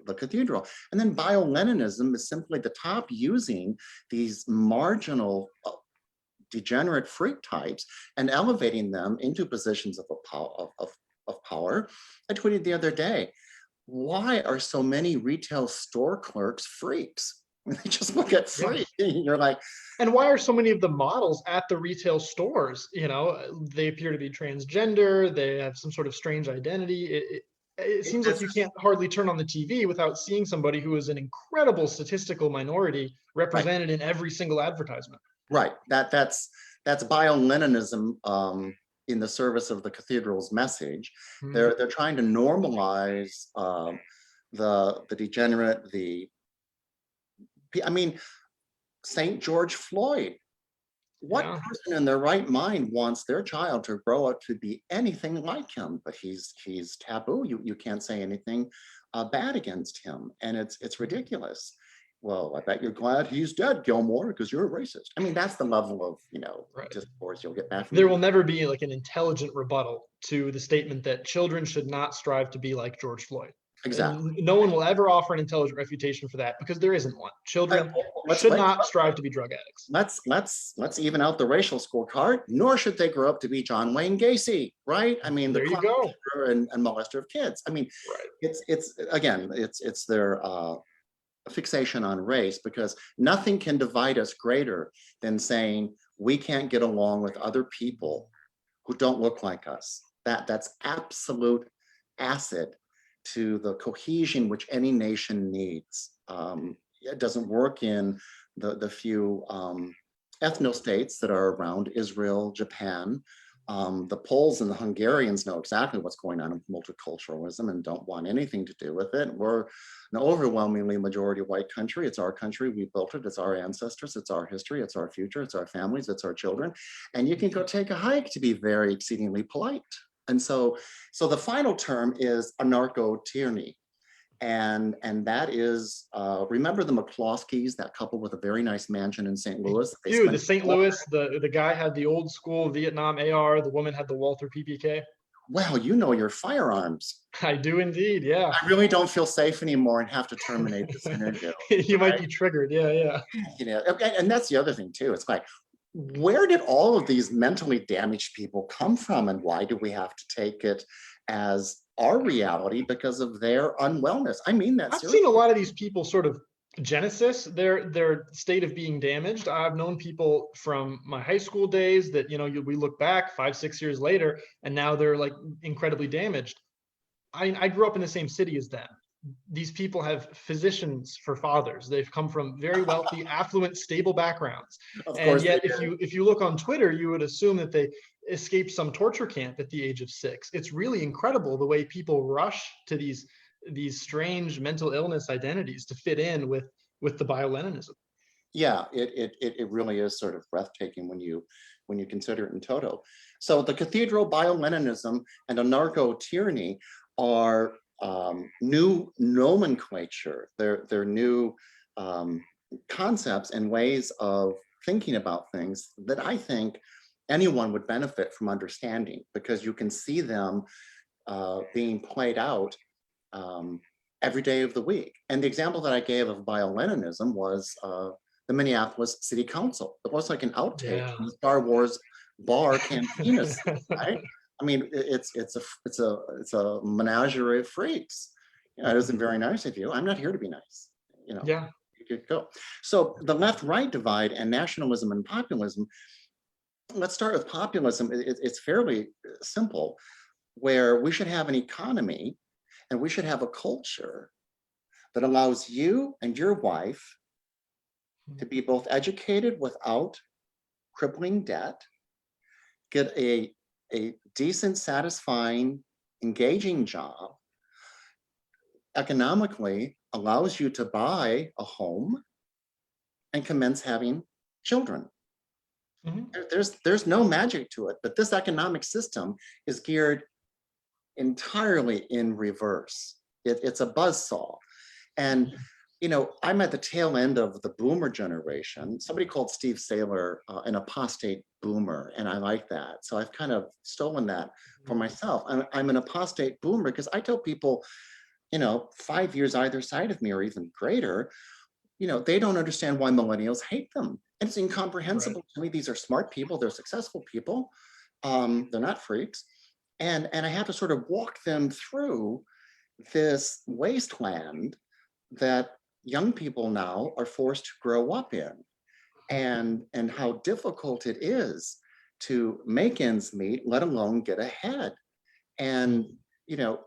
the cathedral. And then bio-Leninism is simply the top using these marginal degenerate freak types and elevating them into positions of power. I tweeted the other day, why are so many retail store clerks freaks? They just look at free. Yeah. You're like, and why are so many of the models at the retail stores? You know, they appear to be transgender. They have some sort of strange identity. It seems like you can't hardly turn on the TV without seeing somebody who is an incredible statistical minority represented in every single advertisement. Right. That's bio-Leninism in the service of the cathedral's message. They're trying to normalize the degenerate, I mean, St. George Floyd. What person in their right mind wants their child to grow up to be anything like him? But he's taboo. You can't say anything bad against him, and it's ridiculous. Well, I bet you're glad he's dead, Gilmore, because you're a racist. I mean, that's the level of discourse you'll get back from. There will never be like an intelligent rebuttal to the statement that children should not strive to be like George Floyd. Exactly. And no one will ever offer an intelligent refutation for that because there isn't one. Children should not strive to be drug addicts. Let's even out the racial scorecard. Nor should they grow up to be John Wayne Gacy, right? I mean, there you go. And molester of kids. I mean, it's their fixation on race, because nothing can divide us greater than saying we can't get along with other people who don't look like us. That's absolute acid to the cohesion which any nation needs. It doesn't work in the few ethno-states that are around, Israel, Japan. The Poles and the Hungarians know exactly what's going on with multiculturalism and don't want anything to do with it. We're an overwhelmingly majority white country. It's our country, we built it, it's our ancestors, it's our history, it's our future, it's our families, it's our children. And you can go take a hike to be very exceedingly polite. And so the final term is anarcho-tyranny. And that is, remember the McCloskeys, that couple with a very nice mansion in St. Louis? Dude, the St. Louis, the guy had the old school Vietnam AR, the woman had the Walther PPK. Well, you know your firearms. I do indeed, yeah. I really don't feel safe anymore and have to terminate this interview. You might be triggered, yeah. You know, and that's the other thing too. It's like, where did all of these mentally damaged people come from, and why do we have to take it as our reality because of their unwellness? I mean, I've seen a lot of these people sort of genesis their state of being damaged. I've known people from my high school days that, you know, we look back 5-6 years later and now they're like incredibly damaged. I grew up in the same city as them. These people have physicians for fathers. They've come from very wealthy, affluent, stable backgrounds. And yet if you look on Twitter, you would assume that they escaped some torture camp at the age of 6. It's really incredible the way people rush to these strange mental illness identities to fit in with the bio-Leninism. Yeah, it really is sort of breathtaking when you consider it in toto. So the cathedral, bio-Leninism, and anarcho-tyranny are new nomenclature. They're new concepts and ways of thinking about things that I think anyone would benefit from understanding, because you can see them being played out every day of the week. And the example that I gave of bio-Leninism was the Minneapolis City Council. It was like an outtake from the Star Wars bar cantina, right? I mean, it's a menagerie of freaks. You know, it isn't very nice of you. I'm not here to be nice. You know. Yeah. You could go. So the left-right divide and nationalism and populism. Let's start with populism. It's fairly simple, where we should have an economy and we should have a culture that allows you and your wife to be both educated without crippling debt, get a decent, satisfying, engaging job, economically allows you to buy a home, and commence having children. Mhm. There's no magic to it, but this economic system is geared entirely in reverse. It's a buzzsaw. And, I'm at the tail end of the boomer generation. Somebody called Steve Saylor an apostate boomer, and I like that. So I've kind of stolen that for myself. I'm an apostate boomer because I tell people, 5 years either side of me or even greater, they don't understand why millennials hate them. And it's Right. incomprehensible to me. These are smart people, they're successful people, they're not freaks. And I have to sort of walk them through this wasteland that young people now are forced to grow up in, and how difficult it is to make ends meet, let alone get ahead. And you know,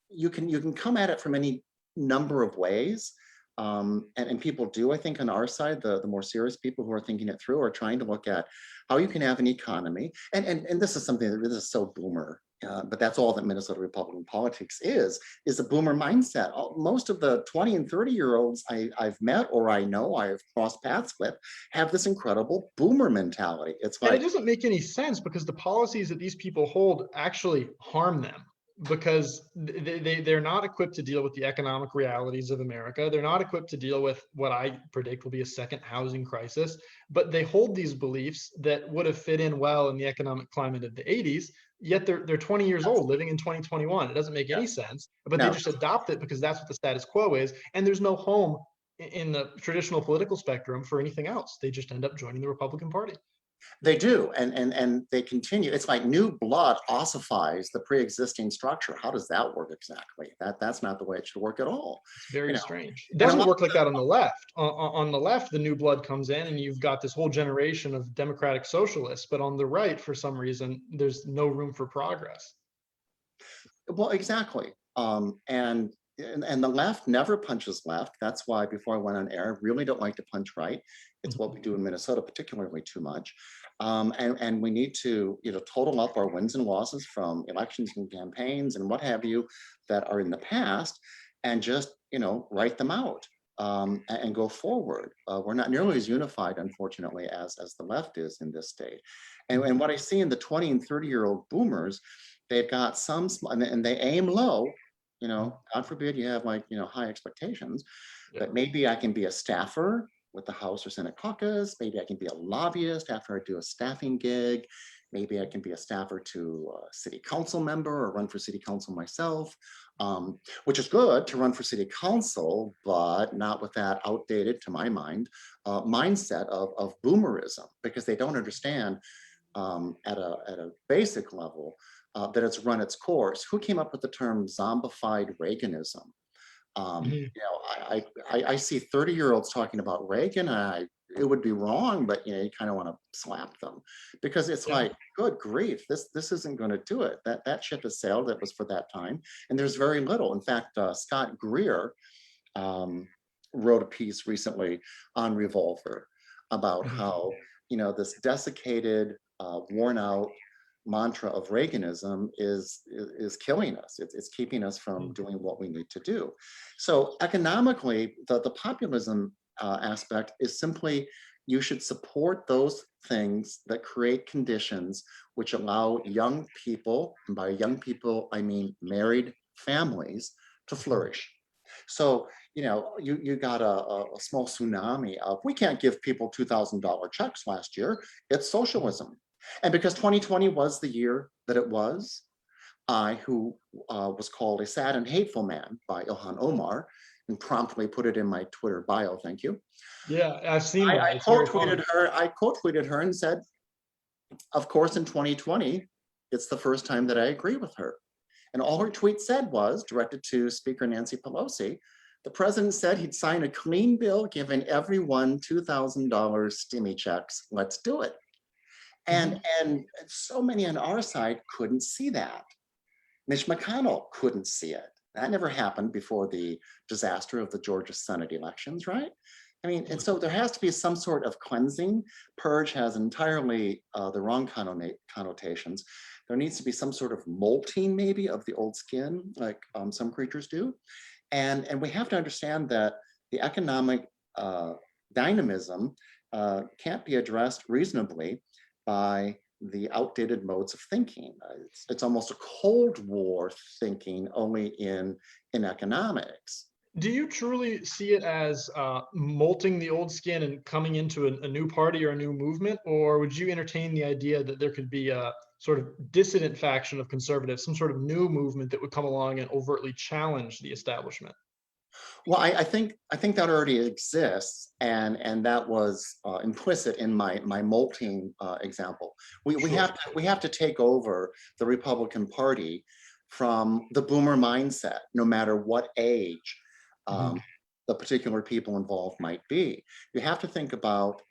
you can come at it from any number of ways. And people do, I think, on our side, the more serious people who are thinking it through are trying to look at how you can have an economy. And this is something that is so boomer, but that's all that Minnesota Republican politics is a boomer mindset. Most of the 20 and 30-year-olds I've met or I know I've crossed paths with have this incredible boomer mentality. It's And it like, doesn't make any sense because the policies that these people hold actually harm them because they're not equipped to deal with the economic realities of America. They're not equipped to deal with what I predict will be a second housing crisis, but they hold these beliefs that would have fit in well in the economic climate of the 80s. Yet they're 20 years old living in 2021. It doesn't make any sense, but they no, just adopt it because that's what the status quo is. And there's no home in the traditional political spectrum for anything else. They just end up joining the Republican Party. they do, and they continue. It's like new blood ossifies the pre-existing structure. How does that work exactly? That's not the way it should work at all. It's You very know, strange. It and a doesn't lot. work like that on the left. On the left, the new blood comes in and you've got this whole generation of democratic socialists. But on the right, for some reason, there's no room for progress. Well, exactly. And the left never punches left. That's why before I went on air, I really don't like to punch right. It's what we do in Minnesota, particularly too much. And we need to, total up our wins and losses from elections and campaigns and what have you that are in the past, and just, write them out. And go forward. We're not nearly as unified, unfortunately, as the left is in this state. And what I see in the 20 and 30-year-old boomers, they've got and they aim low. God forbid you have high expectations, Yeah. but maybe I can be a staffer with the House or Senate caucus. Maybe I can be a lobbyist after I do a staffing gig. Maybe I can be a staffer to a city council member or run for city council myself, which is good to run for city council, but not with that outdated, to my mind, mindset of boomerism, because they don't understand at a basic level that it's run its course. Who came up with the term zombified Reaganism? Mhm. I see 30-year-olds talking about Reagan, and it would be wrong, but you kind of want to slap them because it's Yeah. like, good grief, this isn't going to do it. That ship has sailed. That was for that time, and there's very little. In fact, Scott Greer wrote a piece recently on Revolver about Mhm. how this desiccated, worn out mantra of Reaganism is killing us. It's keeping us from doing what we need to do. So economically, the populism aspect is simply you should support those things that create conditions which allow young people, and by young people I mean married families, to flourish. So you got a small tsunami of, we can't give people $2,000 checks last year. It's socialism. And because 2020 was the year that it was, I, who was called a sad and hateful man by Ilhan Omar, and promptly put it in my Twitter bio, thank you. Yeah, I've seen I, that. I It's quote very funny. tweeted her. I quote tweeted her and said, "Of course, in 2020, it's the first time that I agree with her." And all her tweet said was, directed to Speaker Nancy Pelosi, the president said he'd sign a clean bill giving everyone $2,000 stimmy checks. Let's do it. And Mhm. and so many on our side couldn't see that. Mitch McConnell couldn't see it. That never happened before the disaster of the Georgia Senate elections, right? I mean, and so there has to be some sort of cleansing. Purge has entirely the wrong connotations. There needs to be some sort of molting, maybe, of the old skin, like some creatures do. And we have to understand that the economic dynamism can't be addressed reasonably by the outdated modes of thinking. It's almost a Cold War thinking, only in economics. Do you truly see it as molting the old skin and coming into a new party or a new movement? Or would you entertain the idea that there could be a sort of dissident faction of conservatives, some sort of new movement that would come along and overtly challenge the establishment? Well, I think that already exists, and that was implicit in my molting example. Sure. We have to take over the Republican Party from the boomer mindset, no matter what age Mhm. the particular people involved might be. You have to think about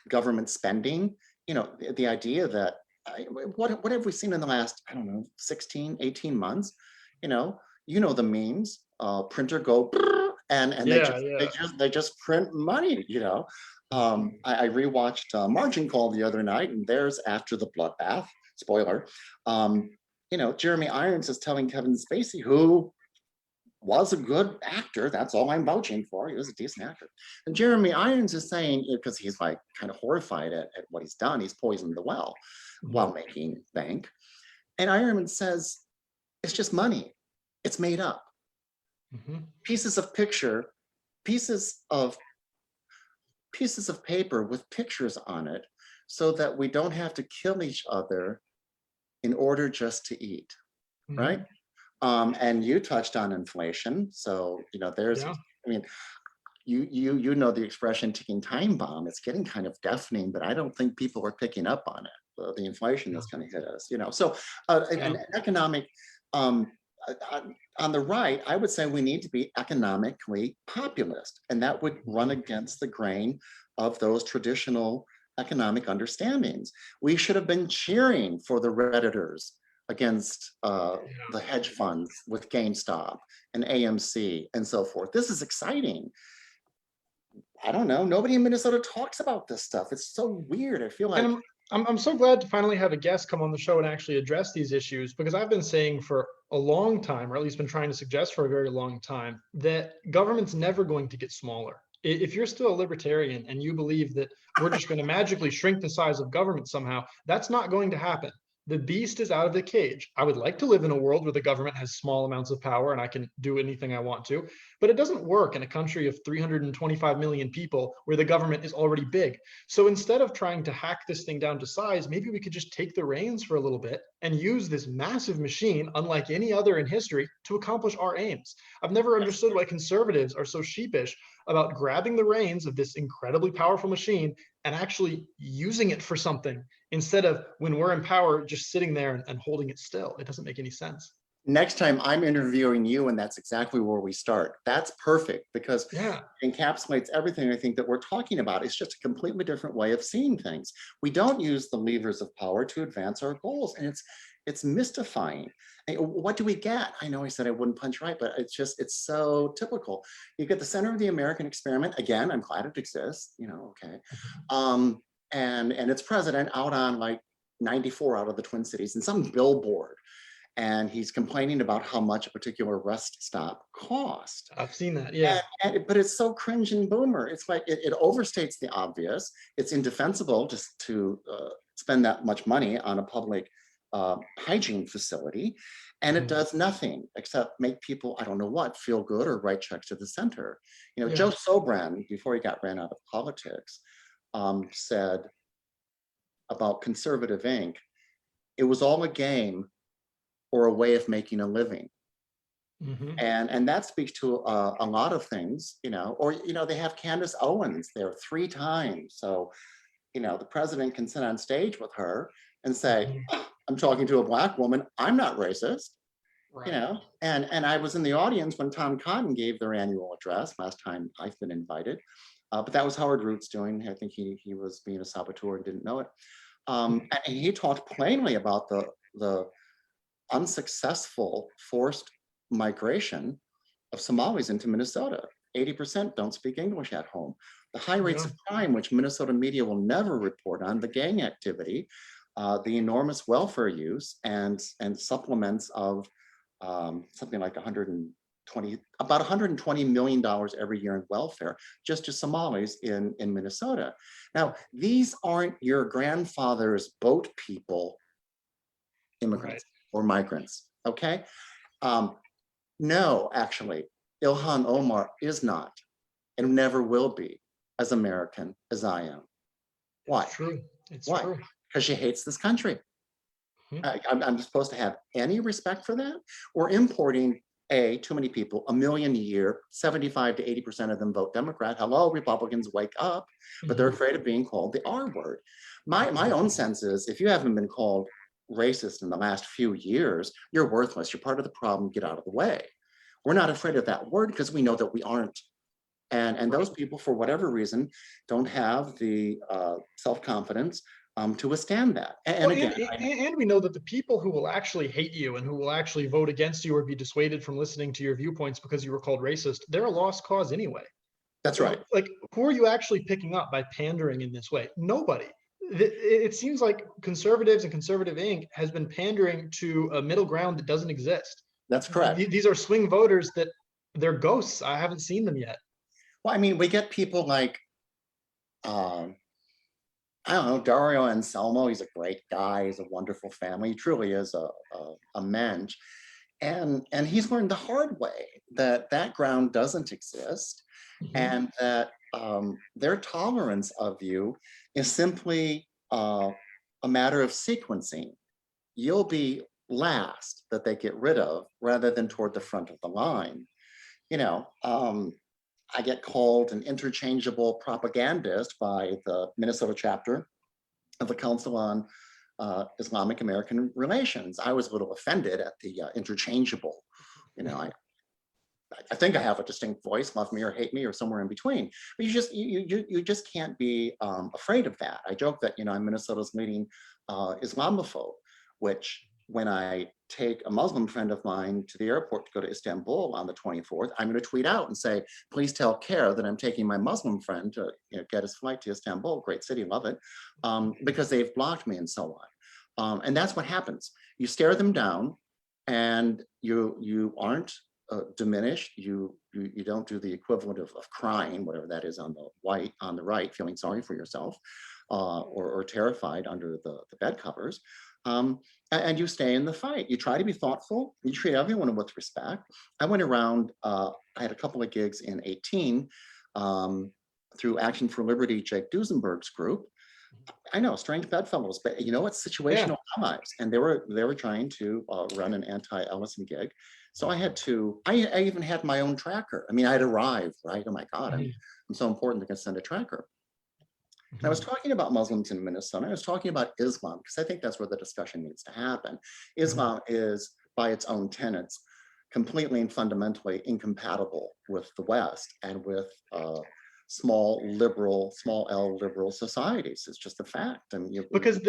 government spending. You know, the idea that what have we seen in the last, I don't know, 16, 18 months? You know the memes, printer go brrr, and Yeah, yeah. they just print money. I rewatched Margin Call the other night, and there's after the bloodbath. Spoiler. Jeremy Irons is telling Kevin Spacey, who was a good actor. That's all I'm vouching for. He was a decent actor. And Jeremy Irons is saying, because he's like kind of horrified at what he's done, he's poisoned the well Mhm. while making bank. And Irons says, it's just money. It's made up. Mhm. Pieces of picture, pieces of paper with pictures on it, so that we don't have to kill each other in order just to eat, right? Mhm. And you touched on inflation. So, Yeah. I mean, you know the expression ticking time bomb. It's getting kind of deafening, but I don't think people are picking up on it. The inflation Yeah. that's going to hit us. So Yeah. an economic um, on the right, I would say we need to be economically populist, and that would run Mhm. against the grain of those traditional economic understandings. We should have been cheering for the Redditors against Yeah. the hedge funds with GameStop and AMC and so forth. This is exciting. I don't know. Nobody in Minnesota talks about this stuff. It's so weird. I feel And like, I'm so glad to finally have a guest come on the show and actually address these issues, because I've been saying for a long time, or at least been trying to suggest for a very long time, that government's never going to get smaller. If you're still a libertarian and you believe that we're just going to magically shrink the size of government somehow, that's not going to happen. The beast is out of the cage. I would like to live in a world where the government has small amounts of power and I can do anything I want to, but it doesn't work in a country of 325 million people where the government is already big. So instead of trying to hack this thing down to size, maybe we could just take the reins for a little bit and use this massive machine, unlike any other in history, to accomplish our aims. I've never understood why conservatives are so sheepish about grabbing the reins of this incredibly powerful machine and actually using it for something, instead of, when we're in power, just sitting there and holding it still. It doesn't make any sense. next time I'm interviewing you, and that's exactly where we start. That's perfect, because Yeah. it encapsulates everything I think that we're talking about. It's just a completely different way of seeing things. We don't use the levers of power to advance our goals, and it's mystifying. What do we get? I know I said I wouldn't punch right, but it's so typical. You get the center of the American experiment. Again, I'm glad it exists, okay. Um, and its president out on like 94 out of the Twin Cities in some billboard, and he's complaining about how much a particular rest stop cost. I've seen that. Yeah. But it's so cringe and boomer. It's like it overstates the obvious. It's indefensible just to spend that much money on a public hygiene facility, and it Mhm. does nothing except make people, I don't know what, feel good or write checks to the center. Yeah. Joe Sobran, before he got ran out of politics, said about Conservative Inc., it was all a game or a way of making a living. Hmm. And that speaks to a lot of things, or they have Candace Owens there 3 times. So the president can sit on stage with her and say, Hmm. "Oh, I'm talking to a Black woman, I'm not racist." Right. And I was in the audience when Tom Cotton gave their annual address last time I've been invited, but that was Howard Root's doing. I think he was being a saboteur and didn't know it. And he talked plainly about the unsuccessful forced migration of Somalis into Minnesota. 80% don't speak English at home. The high rates Yeah. of crime, which Minnesota media will never report on, the gang activity, the enormous welfare use, and supplements of something like about $120 million every year in welfare just to Somalis in Minnesota. Now, these aren't your grandfather's boat people, Right. immigrants or migrants, okay? No, actually, Ilhan Omar is not and never will be as American as I am. Why? It's true. It's Why? true. Because she hates this country. Mhm. I'm supposed to have any respect for that? We're importing too many people, 1 million a year, 75 to 80% of them vote Democrat. Hello, Republicans, wake up. But they're Mhm. afraid of being called the R word. My own sense is if you haven't been called racist in the last few years, you're worthless. You're part of the problem. Get out of the way. We're not afraid of that word because we know that we aren't. And Right. those people, for whatever reason, don't have the self-confidence to withstand that. And Well, again, and we know that the people who will actually hate you and who will actually vote against you or be dissuaded from listening to your viewpoints because you were called racist, they're a lost cause anyway. that's right. Like, who are you actually picking up by pandering in this way? Nobody. It seems like conservatives and Conservative Inc. has been pandering to a middle ground that doesn't exist. That's correct. These are swing voters that they're ghosts. I haven't seen them yet. Well, I mean, we get people like, I don't know, Dario Anselmo. He's a great guy. He's a wonderful family. He truly is a mensch. And he's learned the hard way that that ground doesn't exist Mhm. and that their tolerance of you is simply a matter of sequencing. You'll be last that they get rid of rather than toward the front of the line. You know, I get called an interchangeable propagandist by the Minnesota chapter of the Council on Islamic American Relations. I was a little offended at the interchangeable. You know, I think I have a distinct voice, love me or hate me or somewhere in between. But you just can't be afraid of that. I joke that, you know, I'm Minnesota's leading Islamophobe, which when I take a Muslim friend of mine to the airport to go to Istanbul on the 24th, I'm going to tweet out and say, please tell CARE that I'm taking my Muslim friend to, you know, get his flight to Istanbul, great city, love it, because they've blocked me and so on. And that's what happens. You stare them down and you aren't diminished. You don't do the equivalent of crying, whatever that is on the right, feeling sorry for yourself, or terrified under the bed covers. And you stay in the fight. You try to be thoughtful. You treat everyone with respect. I went around. I had a couple of gigs in 18 through Action for Liberty, Jake Duesenberg's group. I know, strange bedfellows, but you know, it's Yeah. situational allies, and they were trying to run an anti-Ellison gig. So I had to. I even had my own tracker. I mean, I'd arrived, right? Oh my God, Mhm. I'm so important to send a tracker. And I was Mhm. talking about Muslims in Minnesota. I was talking about Islam because I think that's where the discussion needs to happen. Mhm. Islam is, by its own tenets, completely and fundamentally incompatible with the West and with small L liberal societies. It's just a fact. And Because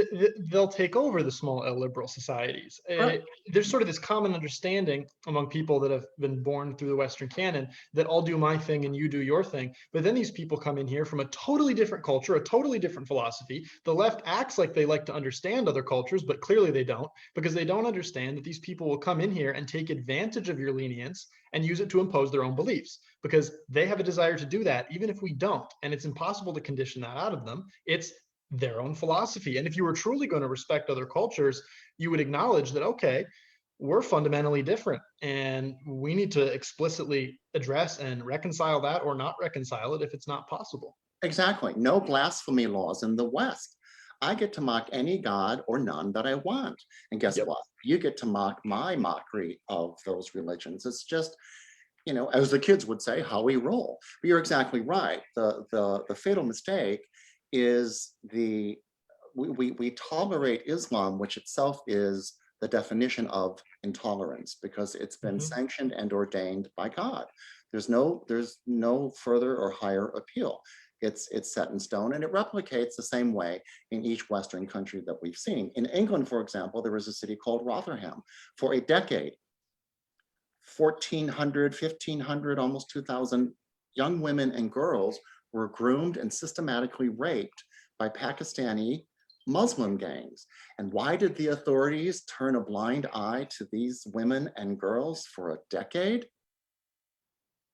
they'll take over the small L liberal societies. right. There's sort of this common understanding among people that have been born through the Western canon that I'll do my thing and you do your thing. But then these people come in here from a totally different culture, a totally different philosophy. The left acts like they like to understand other cultures, but clearly they don't, because they don't understand that these people will come in here and take advantage of your lenience and use it to impose their own beliefs because they have a desire to do that, even if we don't. And it's impossible to condition that out of them. It's their own philosophy. And if you were truly going to respect other cultures, you would acknowledge that, okay, we're fundamentally different and we need to explicitly address and reconcile that or not reconcile it if it's not possible. Exactly. No blasphemy laws in the West. I get to mock any god or none that I want. And guess Yep. what? You get to mock my mockery of those religions. It's just, you know, as the kids would say, how we roll. But you're exactly right. The fatal mistake is we tolerate Islam, which itself is the definition of intolerance because it's been Mhm. sanctioned and ordained by God. There's no further or higher appeal. It's set in stone and it replicates the same way in each Western country that we've seen. In England, for example, there was a city called Rotherham. For a decade, 1,400, 1,500, almost 2,000 young women and girls were groomed and systematically raped by Pakistani Muslim gangs. And why did the authorities turn a blind eye to these women and girls for a decade?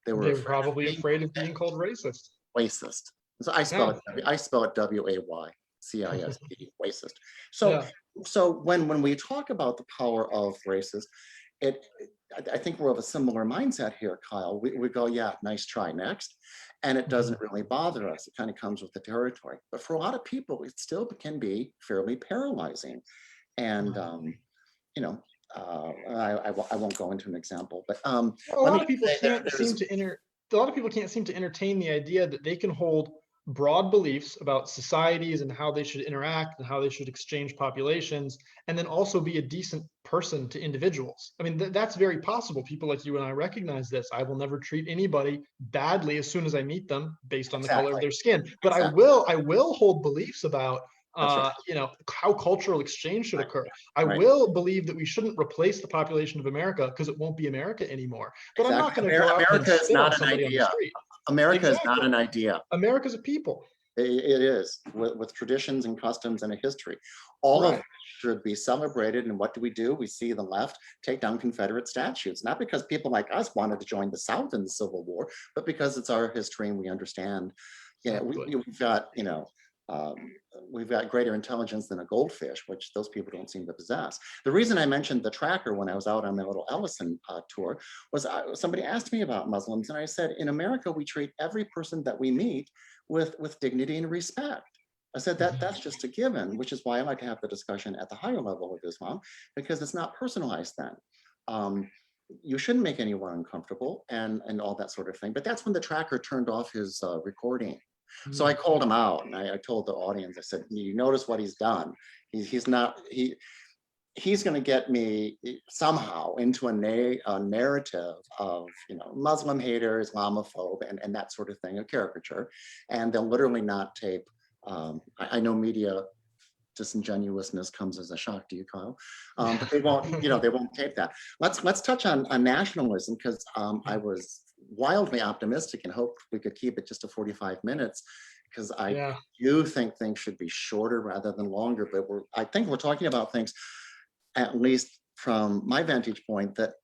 They were They were afraid of probably being afraid of being called racist. racist. So Yeah, I spell it WAYCIST, racist. So yeah. when we talk about the power of races, it I think we're of a similar mindset here, Kyle. We go, yeah, nice try, next. And it Mhm. doesn't really bother us. It kind of comes with the territory. But for a lot of people, it still can be fairly paralyzing. And you know, I won't go into an example, but A let me lot of just people say can't there's seem to a lot of people can't seem to entertain the idea that they can hold broad beliefs about societies and how they should interact and how they should exchange populations, and then also be a decent person to individuals. I mean, that's very possible. People like you and I recognize this. I will never treat anybody badly as soon as I meet them based on the color of exactly, their skin. But exactly. I will hold beliefs about That's right, how cultural exchange should right, occur. I right. will believe that we shouldn't replace the population of America because it won't be America anymore. But I'm not Exactly. going to go out and America is spit on not an somebody on the idea. street. America is not Exactly. an idea. America's a people. It is with traditions and customs and a history. All of Right. it should be celebrated. And what do? We see the left take down Confederate statues, not because people like us wanted to join the South in the Civil War, but because it's our history and we understand. Yeah, Exactly. we've got, um, we've got greater intelligence than a goldfish, which those people don't seem to possess. The reason I mentioned the tracker when I was out on my little Ellison tour was somebody asked me about Muslims, and I said, in America, we treat every person that we meet with dignity and respect. I said Mhm. that's just a given, which is why I like to have the discussion at the higher level of Islam, because it's not personalized then. Um, you shouldn't make anyone uncomfortable and all that sort of thing. But that's when the tracker turned off his recording. So I Mm. called him out and I told the audience, I said, you notice what he's done. He's not, he's going to get me somehow into a narrative of Muslim hater, Islamophobe, and that sort of thing, a caricature, and they'll literally not tape. I know media disingenuousness comes as a shock to you, Kyle, but they won't. They won't tape that. Let's touch on nationalism because I was wildly optimistic and hoped we could keep it just to 45 minutes because I Yeah. do think things should be shorter rather than longer. But I think we're talking about things, at least from my vantage point, that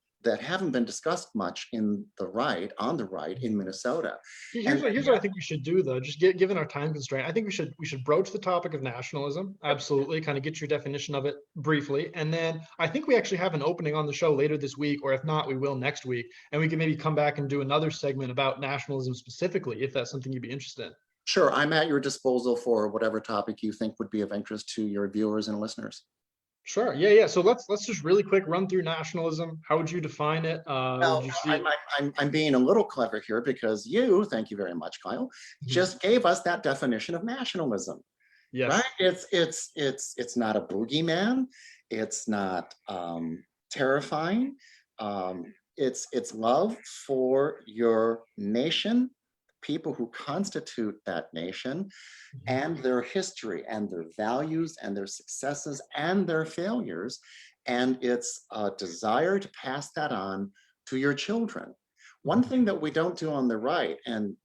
haven't been discussed much on the right in Minnesota. Here's And what I think we should do though. Just given our time constraint, I think we should broach the topic of nationalism. Absolutely, kind of get your definition of it briefly, and then I think we actually have an opening on the show later this week, or if not, we will next week, and we can maybe come back and do another segment about nationalism specifically, if that's something you'd be interested in. sure, I'm at your disposal for whatever topic you think would be of interest to your viewers and listeners. Sure. Yeah, yeah. So let's just really quick run through nationalism. How would you define it? Would Well, you see it? I'm being a little clever here because you, thank you very much, Kyle, Mhm. just gave us that definition of nationalism, right? Yes. It's not a boogeyman. It's not terrifying. It's love for your nation, people who constitute that nation, Mhm. and their history and their values and their successes and their failures. And it's a desire to pass that on to your children. One Mhm. thing that we don't do on the right, and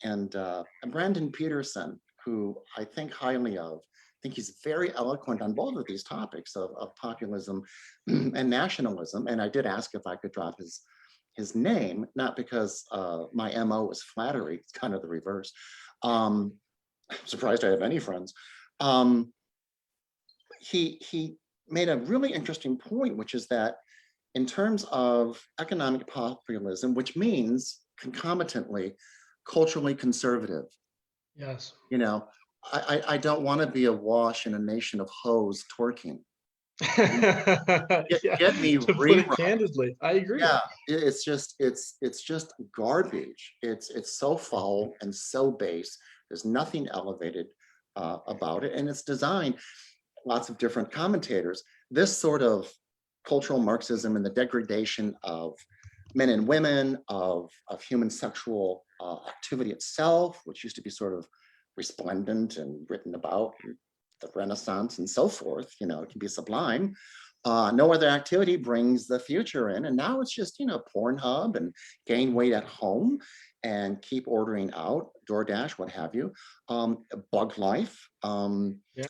Brandon Peterson, who I think highly of, I think he's very eloquent on both of these topics of populism and nationalism. And I did ask if I could drop his name, not because my MO is flattery, it's kind of the reverse. I'm surprised I have any friends. Um, he made a really interesting point, which is that in terms of economic populism, which means concomitantly culturally conservative, Yes. you know, I don't want to be awash in a nation of hoes twerking. Yeah. Get me To put it rewrite. candidly, I agree. Yeah, it's just garbage. It's so foul and so base. There's nothing elevated about it, and it's designed. Lots of different commentators. This sort of cultural Marxism and the degradation of men and women, of human sexual activity itself, which used to be sort of resplendent and written about in the Renaissance and so forth, it can be sublime. No other activity brings the future in. And now it's just, Pornhub and gain weight at home and keep ordering out, DoorDash, what have you. Bug life. Yeah.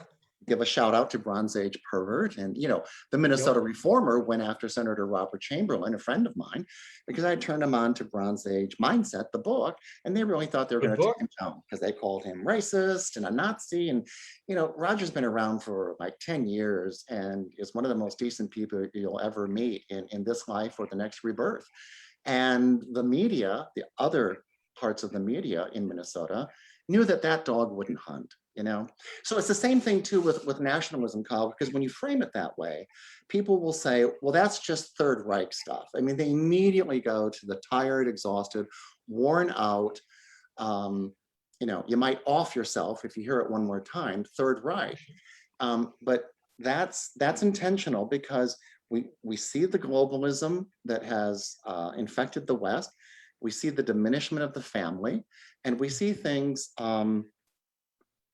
give a shout out to Bronze Age pervert. And, the Minnesota Reformer went after Senator Robert Chamberlain, a friend of mine, because I turned him on to Bronze Age Mindset, the book, and they really thought they were going to take him down because they called him racist and a Nazi. And, Roger's been around for like 10 years and is one of the most decent people you'll ever meet in this life or the next rebirth. And the media, the other parts of the media in Minnesota, knew that that dog wouldn't hunt, So it's the same thing too with nationalism, Kyle, because when you frame it that way, people will say, well, that's just Third Reich stuff. I mean, they immediately go to the tired, exhausted, worn out, you might off yourself if you hear it one more time, Third Reich. But that's intentional because we see the globalism that has infected the West. We see the diminishment of the family, and we see things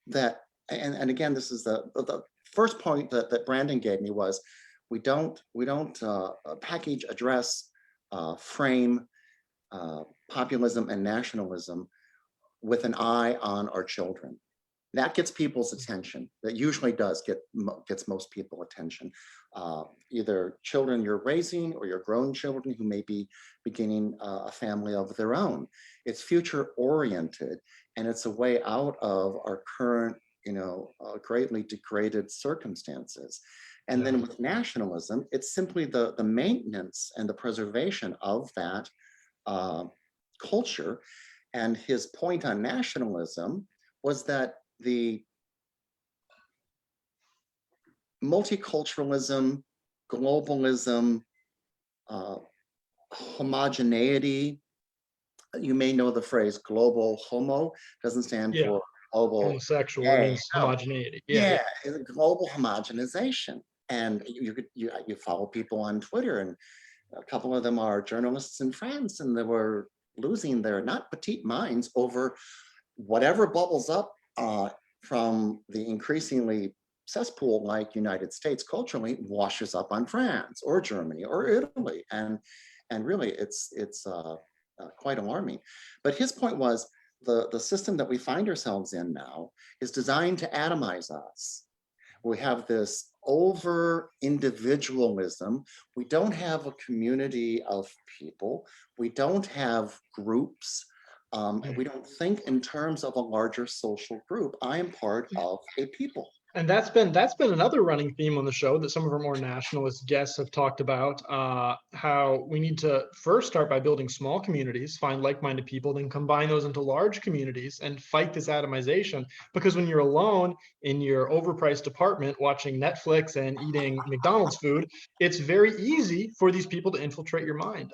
that, and again, this is the first point that Brandon gave me was, we don't package, address, frame populism and nationalism with an eye on our children. That gets people's attention. That usually gets most people attention. Either children you're raising or your grown children who may be beginning a family of their own. It's future oriented, and it's a way out of our current, greatly degraded circumstances. And then with nationalism, it's simply the maintenance and the preservation of that culture. And his point on nationalism was that the multiculturalism, globalism, homogeneity, you may know the phrase global homo, doesn't stand for global homosexual, it means homogeneity. Global homogenization. And you follow people on Twitter, and a couple of them are journalists in France, and they were losing their not petite minds over whatever bubbles up from the increasingly cesspool-like United States culturally washes up on France or Germany or Italy, and really it's quite alarming. But his point was the system that we find ourselves in now is designed to atomize us. We have this over individualism. We don't have a community of people. We don't have groups. We don't think in terms of a larger social group. I am part of a people. And that's been another running theme on the show that some of our more nationalist guests have talked about, how we need to first start by building small communities, find like-minded people, then combine those into large communities and fight this atomization. Because when you're alone in your overpriced apartment watching Netflix and eating McDonald's food, it's very easy for these people to infiltrate your mind.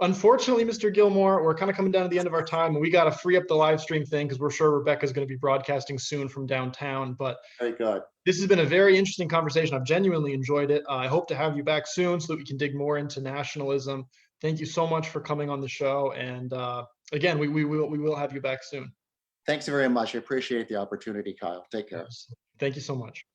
Unfortunately, Mr. Gilmore, we're kind of coming down to the end of our time, and we got to free up the live stream thing because we're sure Rebecca's going to be broadcasting soon from downtown. But very good. This has been a very interesting conversation. I've genuinely enjoyed it. I hope to have you back soon so that we can dig more into nationalism. Thank you so much for coming on the show. And again, we will have you back soon. Thanks very much. I appreciate the opportunity, Kyle. Take care. Thank you so much.